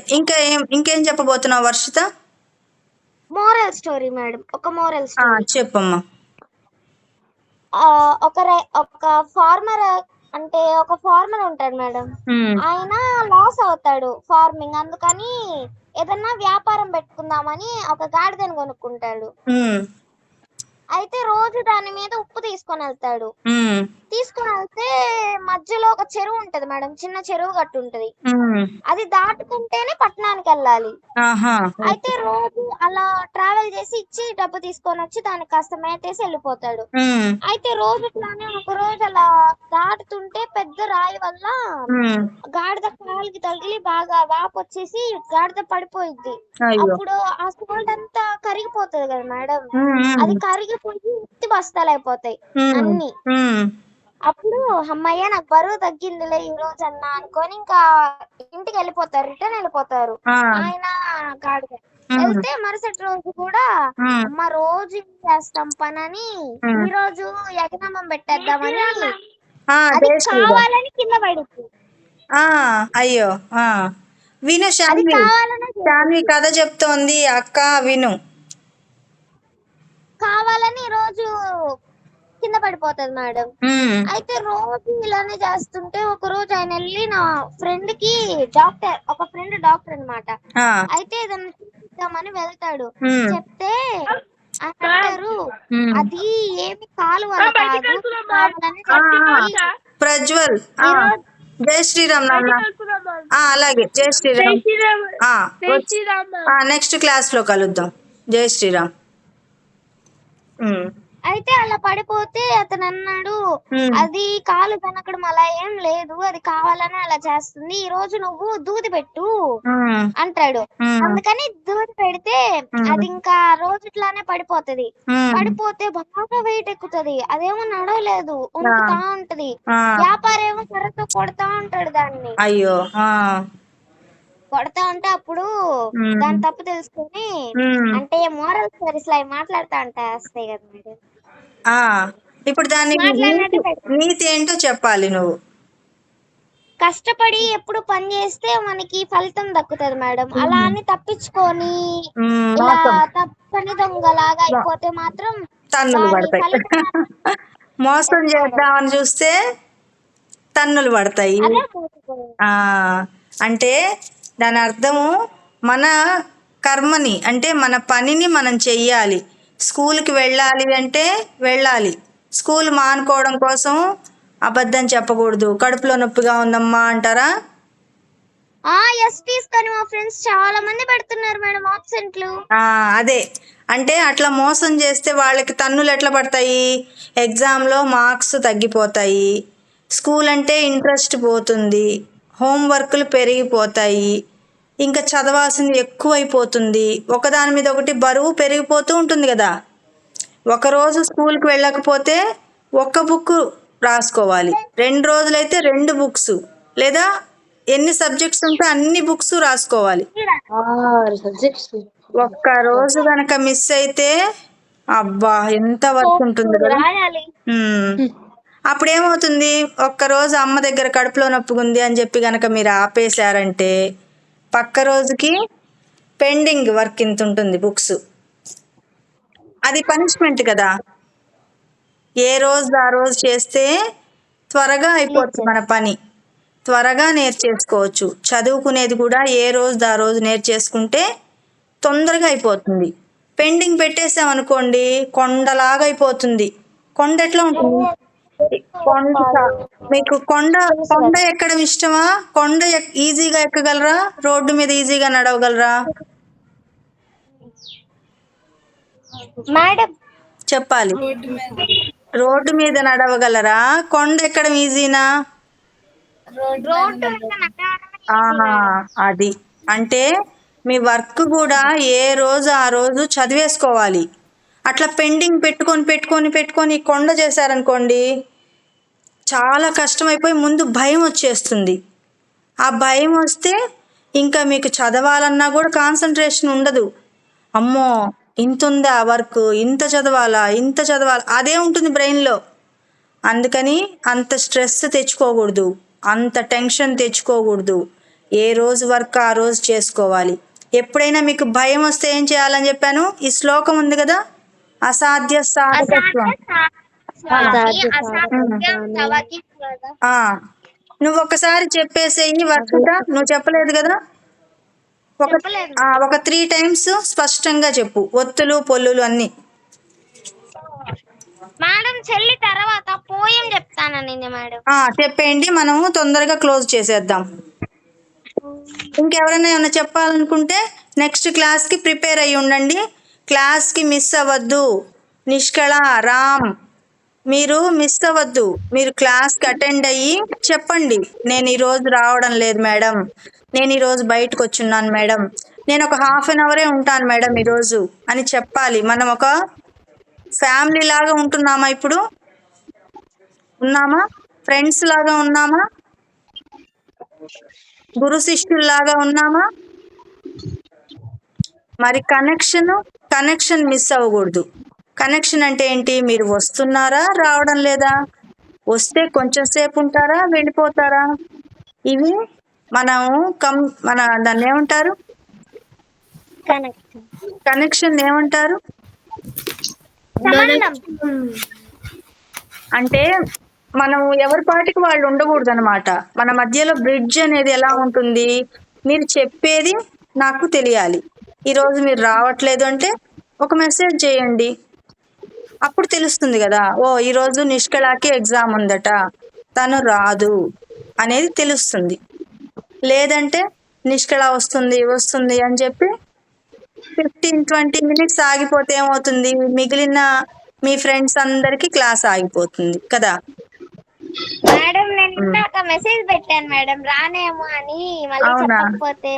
ఇంకేం చెప్పబోతున్నావు వర్షిత? Moral story madam. ఒక మోరల్ స్టోరీ చెప్పమ్మా. ఒక ఫార్మర్ ఉంటాడు మేడం. ఆయన లాస్ అవుతాడు ఫార్మింగ్, అందుకని ఏదన్నా వ్యాపారం పెట్టుకుందామని ఒక గాడిదని కొనుక్కుంటాడు. అయితే రోజు దాని మీద ఉప్పు తీసుకొని వెళ్తాడు. ఉమ్, తీసుకొని వెళ్తే మధ్యలో ఒక చెరువు ఉంటది మేడం, చిన్న చెరువు గట్టు ఉంటది. ఉమ్, అది దాటుకుంటేనే పట్టణానికి వెళ్ళాలి. ఆహా, అయితే రోజు అలా ట్రావెల్ చేసి ఇచ్చి డబ్బు తీసుకొని వచ్చి దానికి కాస్త మేతేసి వెళ్ళిపోతాడు. ఉమ్, అయితే రోజు ఇట్లానే ఒక రోజు అలా దాటుతుంటే పెద్ద రాయి వల్ల ఉమ్, గాడిద కాలికి తగిలి బాగా వాపు వచ్చేసి గాడిద పడిపోయింది. అయ్యో, అప్పుడు ఆ సోల్డ్ అంతా కరిగిపోతుంది కదా మేడం, ఉమ్, అది కరిగిపోయి ఉత్తి బస్తాలు అయిపోతాయి ఉమ్, అన్ని. ఉమ్, అప్పుడు అమ్మయ్య నాకు బరువు తగ్గిందిలే ఈ రోజు అన్నా అనుకొని ఇంకా ఇంటికి వెళ్ళిపోతారు, రిటర్న్ వెళ్ళిపోతారు ఆ, ఆయన గాడిద. ఉమ్, వెళ్తే మరుసటి రోజు కూడా ఉమ్, అమ్మ రోజు ఇది చేస్తాం పనని ఉమ్. ఈ రోజు యజ్ఞమం పెట్టేద్దామని ఆ, అది జై శ్రీరామ్. కావాలని కింద పడింది. ఆ, అయ్యో, ఆ, విను అది శాన్వి, కావాలనే శాన్వి చేసింది. కథ చెప్తోంది అక్క, విను. కావాలని ఈ రోజు కింద పడిపోతుంది మేడం. ఉమ్, అయితే రోజు ఇలానే చేస్తుంటే ఒక రోజు ఆయన వెళ్ళి నా ఫ్రెండ్ కి డాక్టర్, ఒక ఫ్రెండ్ డాక్టర్ అన్నమాట. ఆ, అయితే ఏదన్నా చూపిద్దామని వెళ్తాడు. ఉమ్, చెప్తే ఆయన అంటారు ఉమ్. అది ఏమి కాలు వల్ల కాదు, కావాలని ఆ, చేసింది. ప్రజ్వల్, ఆ, ఈ రోజు జై శ్రీరామ్ నాన్న. బయటికి వెళ్తున్నామా? ఆ, అలాగే జై జై శ్రీరామ్. శ్రీరామ్. ఆ, జై శ్రీరామ్. నెక్స్ట్ క్లాస్ లో కలుద్దాం. జై శ్రీరామ్. ఉమ్, అయితే అలా పడిపోతే అతను అన్నాడు ఉమ్, అది కాలు కనకడం అలా ఏం లేదు, అది కావాలని అలా చేస్తుంది, ఈ రోజు నువ్వు దూది పెట్టు ఉమ్, అంటాడు. ఉమ్, అందుకని దూది పెడితే అది ఇంకా రోజు ఇట్లానే పడిపోతది. ఉమ్, పడిపోతే బాగా వెయిట్ ఎక్కుతది, అదేమో నడవలేదు, ఆ, ఉనుకుతా ఉంటది. ఆ, వ్యాపారేమో కర్రతో కొడతా ఉంటాడు దాన్ని. అయ్యో, ఆ, కొడతా ఉంటే అప్పుడు ఉమ్, దాని తప్పు తెలుసుకొని, ఉమ్, అంటే మోరల్ స్టోరీస్ లా మాట్లాడుతా ఉంటా వస్తాయి కదా మేడం, ఆ, ఇప్పుడు దాని మాట్లాడినట్టు నీతి ఏంటో చెప్పాలి నువ్వు. కష్టపడి ఎప్పుడు పని చేస్తే మనకి ఫలితం దక్కుతుంది మేడం. అలా అని తప్పించుకొని ఇలా మోసం, తప్పని దొంగలాగా మో- అయిపోతే మాత్రం తన్నులు దాని పడతాయి. ఫలితం మాత్రం మోసం లేదు మేడం. చేద్దామని చూస్తే తన్నులు పడతాయి. అదే మోసపోయింది. ఆ, అంటే దాని అర్థము మన కర్మని, అంటే మన పనిని మనం చెయ్యాలి. స్కూల్కి వెళ్ళాలి అంటే వెళ్ళాలి. స్కూల్ మానుకోవడం కోసం అబద్ధం చెప్పకూడదు. కడుపులో నొప్పిగా ఉందమ్మా అంటారా? ఎస్టీస్ కానీ మా ఫ్రెండ్స్ చాలా మంది పెడుతున్నారు మేడం ఆబ్సెంట్లు. అదే, అంటే అట్లా మోసం చేస్తే వాళ్ళకి తన్నులు ఎట్లా పడతాయి? ఎగ్జామ్లో మార్క్స్ తగ్గిపోతాయి, స్కూల్ అంటే ఇంట్రెస్ట్ పోతుంది, హోంవర్క్లు పెరిగిపోతాయి, ఇంకా చదవాల్సింది ఎక్కువైపోతుంది, ఒకదాని మీద ఒకటి బరువు పెరిగిపోతూ ఉంటుంది కదా. ఒకరోజు స్కూల్కి వెళ్ళకపోతే ఒక్క బుక్ రాసుకోవాలి, 2 రోజులైతే 2 బుక్స్, లేదా ఎన్ని సబ్జెక్ట్స్ ఉంటే అన్ని బుక్స్ రాసుకోవాలి. ఒక్క రోజు కనుక మిస్ అయితే అబ్బా ఎంత వర్క్ ఉంటుంది కదా. రాయాలి. అప్పుడు ఏమవుతుంది? ఒక్కరోజు అమ్మ దగ్గర కడుపులో నొప్పుకుంది అని చెప్పి కనుక మీరు ఆపేశారంటే పక్క రోజుకి పెండింగ్ వర్క్ ఇంత ఉంటుంది బుక్స్. అది పనిష్మెంట్ కదా. ఏ రోజు ఆ రోజు చేస్తే త్వరగా అయిపోతుంది మన పని, త్వరగా నేర్చేసుకోవచ్చు. చదువుకునేది కూడా ఏ రోజు ఆ రోజు నేర్చేసుకుంటే తొందరగా అయిపోతుంది. పెండింగ్ పెట్టేసామనుకోండి కొండలాగా అయిపోతుంది. కొండ ఎట్లా ఉంటుంది? మీకు కొండ ఎక్కడం ఇష్టమా? కొండ ఈజీగా ఎక్కగలరా? రోడ్డు మీద ఈజీగా నడవగలరా? మేడం చెప్పాలి. రోడ్డు మీద నడవగలరా? కొండ ఎక్కడం ఈజీనా? రోడ్డు ఆహా, అది అంటే మీ వర్క్ కూడా ఏ రోజు ఆ రోజు చదివేసుకోవాలి. అట్లా పెండింగ్ పెట్టుకొని కొండ చేశారనుకోండి చాలా కష్టమైపోయి ముందు భయం వచ్చేస్తుంది. ఆ భయం వస్తే ఇంకా మీకు చదవాలన్నా కూడా కాన్సన్ట్రేషన్ ఉండదు. అమ్మో ఇంత ఉందా వర్క్, ఇంత చదవాలా అదే ఉంటుంది బ్రెయిన్లో. అందుకని అంత స్ట్రెస్ తెచ్చుకోకూడదు, అంత టెన్షన్ తెచ్చుకోకూడదు. ఏ రోజు వర్క్ ఆ రోజు చేసుకోవాలి. ఎప్పుడైనా మీకు భయం వస్తే ఏం చేయాలని చెప్పాను? ఈ శ్లోకం ఉంది కదా, అసాధ్య సాధకత్వం. నువ్వు ఒకసారి చెప్పేసేయి వర్క్. నువ్వు చెప్పలేదు కదా, ఒక 3 times స్పష్టంగా చెప్పు, ఒత్తులు పొల్లులు అన్ని. మేడం చెల్లి తర్వాత పోయం చెప్తానండి మేడం. చెప్పేయండి, మనము తొందరగా క్లోజ్ చేసేద్దాం. ఇంకెవరైనా ఏమైనా చెప్పాలనుకుంటే నెక్స్ట్ క్లాస్కి ప్రిపేర్ అయ్యి ఉండండి. క్లాస్కి మిస్ అవ్వద్దు. నిష్కళ, రామ్, మీరు మిస్ అవ్వద్దు. మీరు క్లాస్కి అటెండ్ అయ్యి చెప్పండి, నేను ఈరోజు రావడం లేదు మేడం, నేను ఈరోజు బయటకు వచ్చున్నాను మేడం, నేను ఒక హాఫ్ అన్ అవరే ఉంటాను మేడం ఈరోజు అని చెప్పాలి. మనం ఒక ఫ్యామిలీ లాగా ఉంటున్నామా? ఇప్పుడు ఉన్నామా? ఫ్రెండ్స్ లాగా ఉన్నామా? గురు శిష్యుల్లాగా ఉన్నామా? మరి కనెక్షన్ మిస్ అవ్వకూడదు. కనెక్షన్ అంటే ఏంటి? మీరు వస్తున్నారా, రావడం లేదా? వస్తే కొంచెం సేపు ఉంటారా, వెళ్ళిపోతారా? ఇవి మనము మన దాన్ని ఏమంటారు? కనెక్షన్ ఏమంటారు? అంటే మనం ఎవరి పాటికి వాళ్ళు ఉండకూడదు అనమాట. మన మధ్యలో బ్రిడ్జ్ అనేది ఎలా ఉంటుంది? మీరు చెప్పేది నాకు తెలియాలి. ఈరోజు మీరు రావట్లేదు అంటే ఒక మెసేజ్ చేయండి, అప్పుడు తెలుస్తుంది కదా. ఓ ఈరోజు నిష్కళకి ఎగ్జామ్ ఉందట, తను రాదు అనేది తెలుస్తుంది. లేదంటే నిష్కళ వస్తుంది అని చెప్పి 15-20 minutes ఆగిపోతే ఏమవుతుంది? మిగిలిన మీ ఫ్రెండ్స్ అందరికి క్లాస్ ఆగిపోతుంది కదా. మేడం నేను ఇందాక మెసేజ్ పెట్టాను మేడం రానేమో అని, మళ్ళీ చెప్పకపోతే.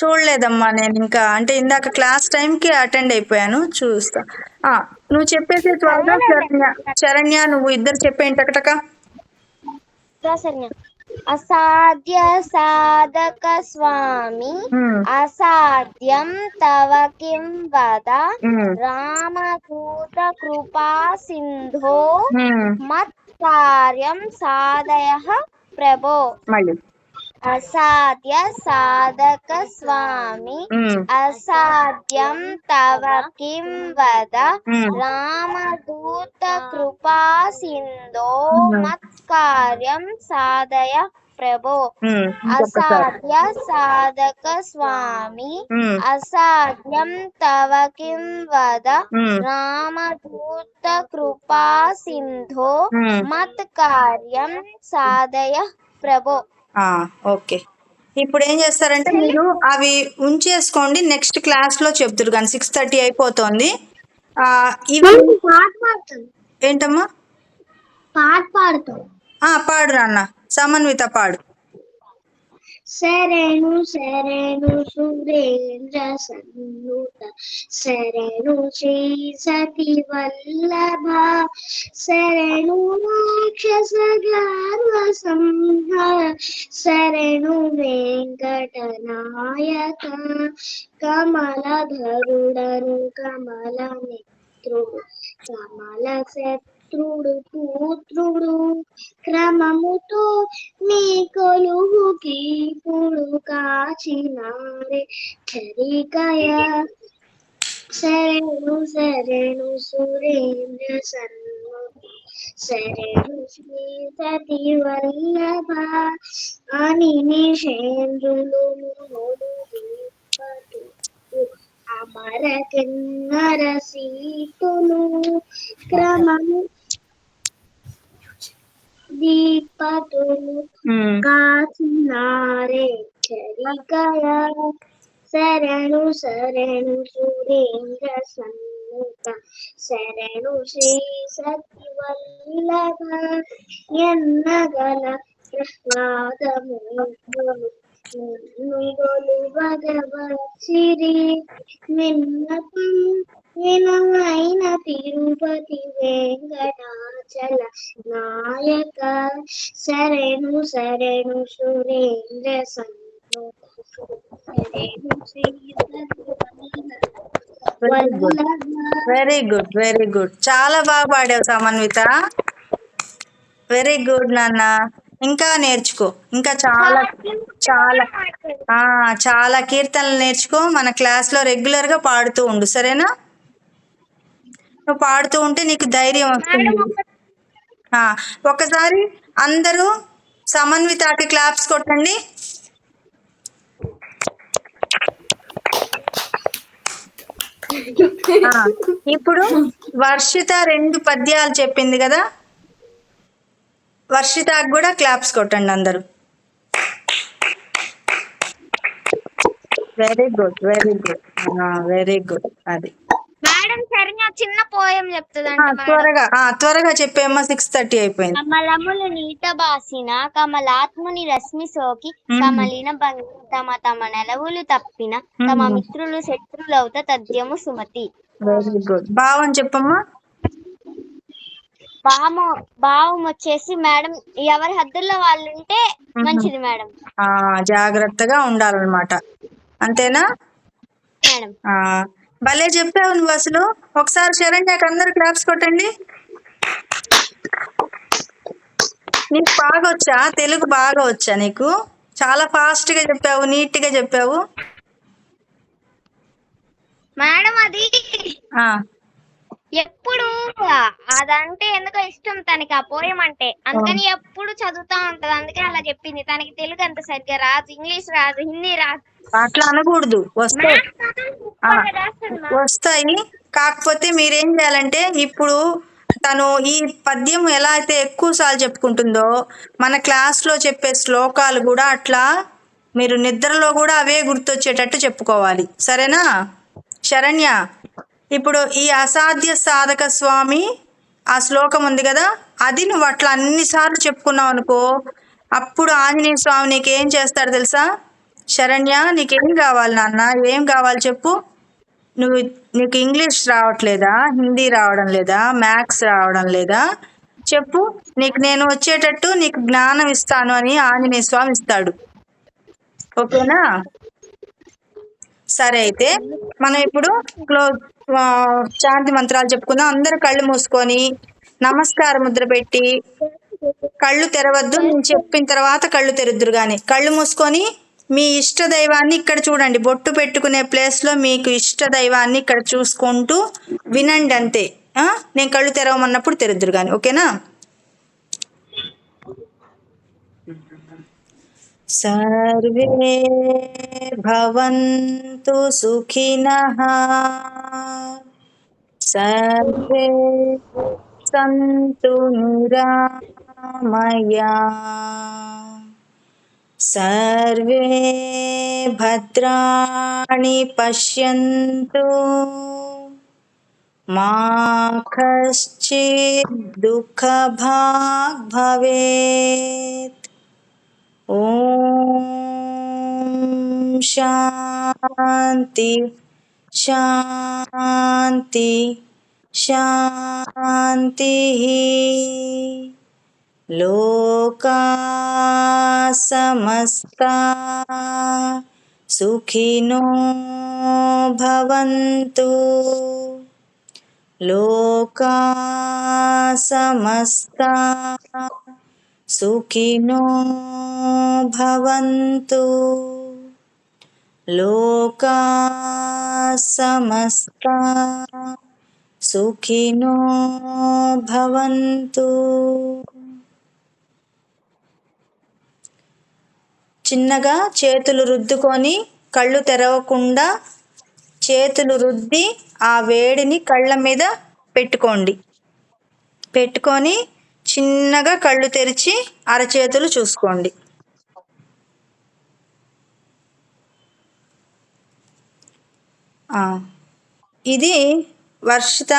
చూడలేదమ్మా నేను ఇంకా, అంటే ఇందాక క్లాస్ టైంకి అటెండ్ అయిపోయాను. చూస్తా. నువ్వు చెప్పేసి త్వరగా. శరణ్య నువ్వు ఇద్దరు చెప్పేయండి టకటక. అసాధ్య సాధక స్వామి అసాధ్యం తవ కిం వద రామదూత కృపా సింధో మత్ కార్యం సాధయ ప్రభో. అసాధ్య సాధక స్వామి అసాధ్యం తవ కిం వద రామదూత కృపా సింధో మత్ కార్యం సాధయ ప్రభో. అసాధ్య సాధక స్వామి అసాధ్యం తవ కిం వద రామదూత కృపా సింధో మత్ కార్యం సాధయ ప్రభో. ఓకే, ఇప్పుడు ఏం చేస్తారంటే మీరు అవి ఉంచేసుకోండి, నెక్స్ట్ క్లాస్ లో చెప్తారు. కానీ 6:30 అయిపోతుంది. ఏంటమ్మా? పాడు నాన్న, సమన్విత పాడు. శరణు శరణు సురేంద్ర సన్నుత శరణు శ్రీ సతి వల్లభ శరణు రాక్షస గర్వ సంహార శరణు వెంకట నాయక కమలధరుడను కమల నేత్రుడు కమల శత్రుడు పుత్రుడు క్రమముతో నీ కొలువుకి పుడు కాచినారే చరికయ. శరణు శరణు సురేంద్ర సన్నుతి శరణు శ్రీ సతి వల్లభ అని నిషేంద్రులు అమర కిన్నర సీతులు క్రమము దీపతులు కాచినారే చరికయ. శరణు శరణు సురేంద్ర సన్నుత శరణు శ్రీ సతి వల్లభ ఎన్నగల ప్రహ్లాదములు నిగొలు భగవచ్చిరి విన్నపం వినమైన తిరుపతి వెంకటాచల నాయక. శరణు శరణు సురేంద్ర సన్నుత శరణు శ్రీ వెరీ గుడ్, వెరీ గుడ్, చాలా బాగా పాడావు సమన్విత. వెరీ గుడ్ నాన్న. ఇంకా నేర్చుకో, ఇంకా చాలా చాలా చాలా కీర్తనలు నేర్చుకో. మన క్లాస్లో రెగ్యులర్గా పాడుతూ ఉండు, సరేనా? నువ్వు పాడుతూ ఉంటే నీకు ధైర్యం వస్తుంది. ఒకసారి అందరూ సమన్వితకి క్లాప్స్ కొట్టండి. ఇప్పుడు వర్షిత 2 పద్యాలు చెప్పింది కదా, వర్షితకు కూడా క్లాప్స్ కొట్టండి అందరూ. Very good, very good, very good. అది మేడం శరణ్య చిన్న పోయం చెప్తుందంట మేడం. త్వరగా చెప్పేమ్మా, 6:30 అయిపోయింది. కమలములు నీట బాసిన కమలాత్ముని రశ్మి సోకి కమలిన భంగి తమ తమ నెలవులు తప్పిన తమ మిత్రులు శత్రులవుత తద్యము సుమతి. Very good. భావం చెప్పమ్మా. భావం వచ్చేసి మేడం ఎవరి హద్దుల్లో వాళ్ళు ఉంటే మంచిది మేడం. జాగ్రత్తగా ఉండాలన్నమాట, అంతేనా మేడం భలే చెప్పావు నువ్వు అసలు. ఒకసారి శరణ్యకి అందరు క్లాప్స్ కొట్టండి. నీకు బాగా వచ్చా తెలుగు? బాగా వచ్చా నీకు? చాలా ఫాస్ట్ గా చెప్పావు, నీట్ గా చెప్పావు మేడం. అది ఎప్పుడు అదంటే ఎందుకో ఇష్టం తనకి, ఆ పోయం అంటే, అందుకని ఎప్పుడు చదువుతా ఉంటది. అందుకే అలా చెప్పింది. తనకి తెలుగు అంత సరిగ్గా రాదు, ఇంగ్లీష్ రాదు, హిందీ రాదు. అట్లా అనకూడదు, వస్తాయి. కాకపోతే మీరేం చేయాలంటే, ఇప్పుడు తను ఈ పద్యం ఎలా అయితే ఎక్కువ సార్లు చెప్పుకుంటుందో, మన క్లాస్లో చెప్పే శ్లోకాలు కూడా అట్లా మీరు నిద్రలో కూడా అవే గుర్తొచ్చేటట్టు చెప్పుకోవాలి, సరేనా శరణ్య? ఇప్పుడు ఈ అసాధ్య సాధక స్వామి ఆ శ్లోకం ఉంది కదా, అది నువ్వు అట్లా అన్నిసార్లు చెప్పుకున్నావు అనుకో, అప్పుడు ఆంజనేయ స్వామి నీకేం చేస్తాడు తెలుసా? శరణ్య, నీకేం కావాలి నాన్న? ఏం కావాలి చెప్పు. నీకు ఇంగ్లీష్ రావట్లేదా? హిందీ రావడం లేదా? మ్యాథ్స్ రావడం లేదా? చెప్పు, నీకు నేను వచ్చేటట్టు నీకు జ్ఞానం ఇస్తాను అని ఆంజనేయ స్వామి ఇస్తాడు, ఓకేనా? సరే, అయితే మనం ఇప్పుడు శాంతి మంత్రాలు చెప్పుకుందాం. అందరూ కళ్ళు మూసుకొని నమస్కార ముద్ర పెట్టి, కళ్ళు తెరవద్దు, నేను చెప్పిన తర్వాత కళ్ళు తెరుద్దురు కానీ. కళ్ళు మూసుకొని మీ ఇష్ట దైవాన్ని ఇక్కడ చూడండి, బొట్టు పెట్టుకునే ప్లేస్లో మీకు ఇష్ట దైవాన్ని ఇక్కడ చూసుకుంటూ వినండి, అంతే. నేను కళ్ళు తెరవమన్నప్పుడు తెరుద్దురు కానీ, ఓకేనా? సర్వే భవంతు సుఖినః, సర్వే సంతు నిరామయాః, సర్వే భద్రాణి పశ్యంతు, మా కశ్చిద్ దుఃఖభాగ్ భవేత్. ఓం శాంతి శాంతి శాంతి. లోకా సమస్తా సుఖినో భవంతు, లోకా సమస్తా సుఖినో భవంతు, లోకా సమస్తా సుఖినో భవంతు. చిన్నగా చేతులు రుద్దుకొని, కళ్ళు తెరవకుండా చేతులు రుద్ది ఆ వేడిని కళ్ళ మీద పెట్టుకోండి. పెట్టుకొని చిన్నగా కళ్ళు తెరిచి అరచేతులు చూసుకోండి. ఇది వర్షిత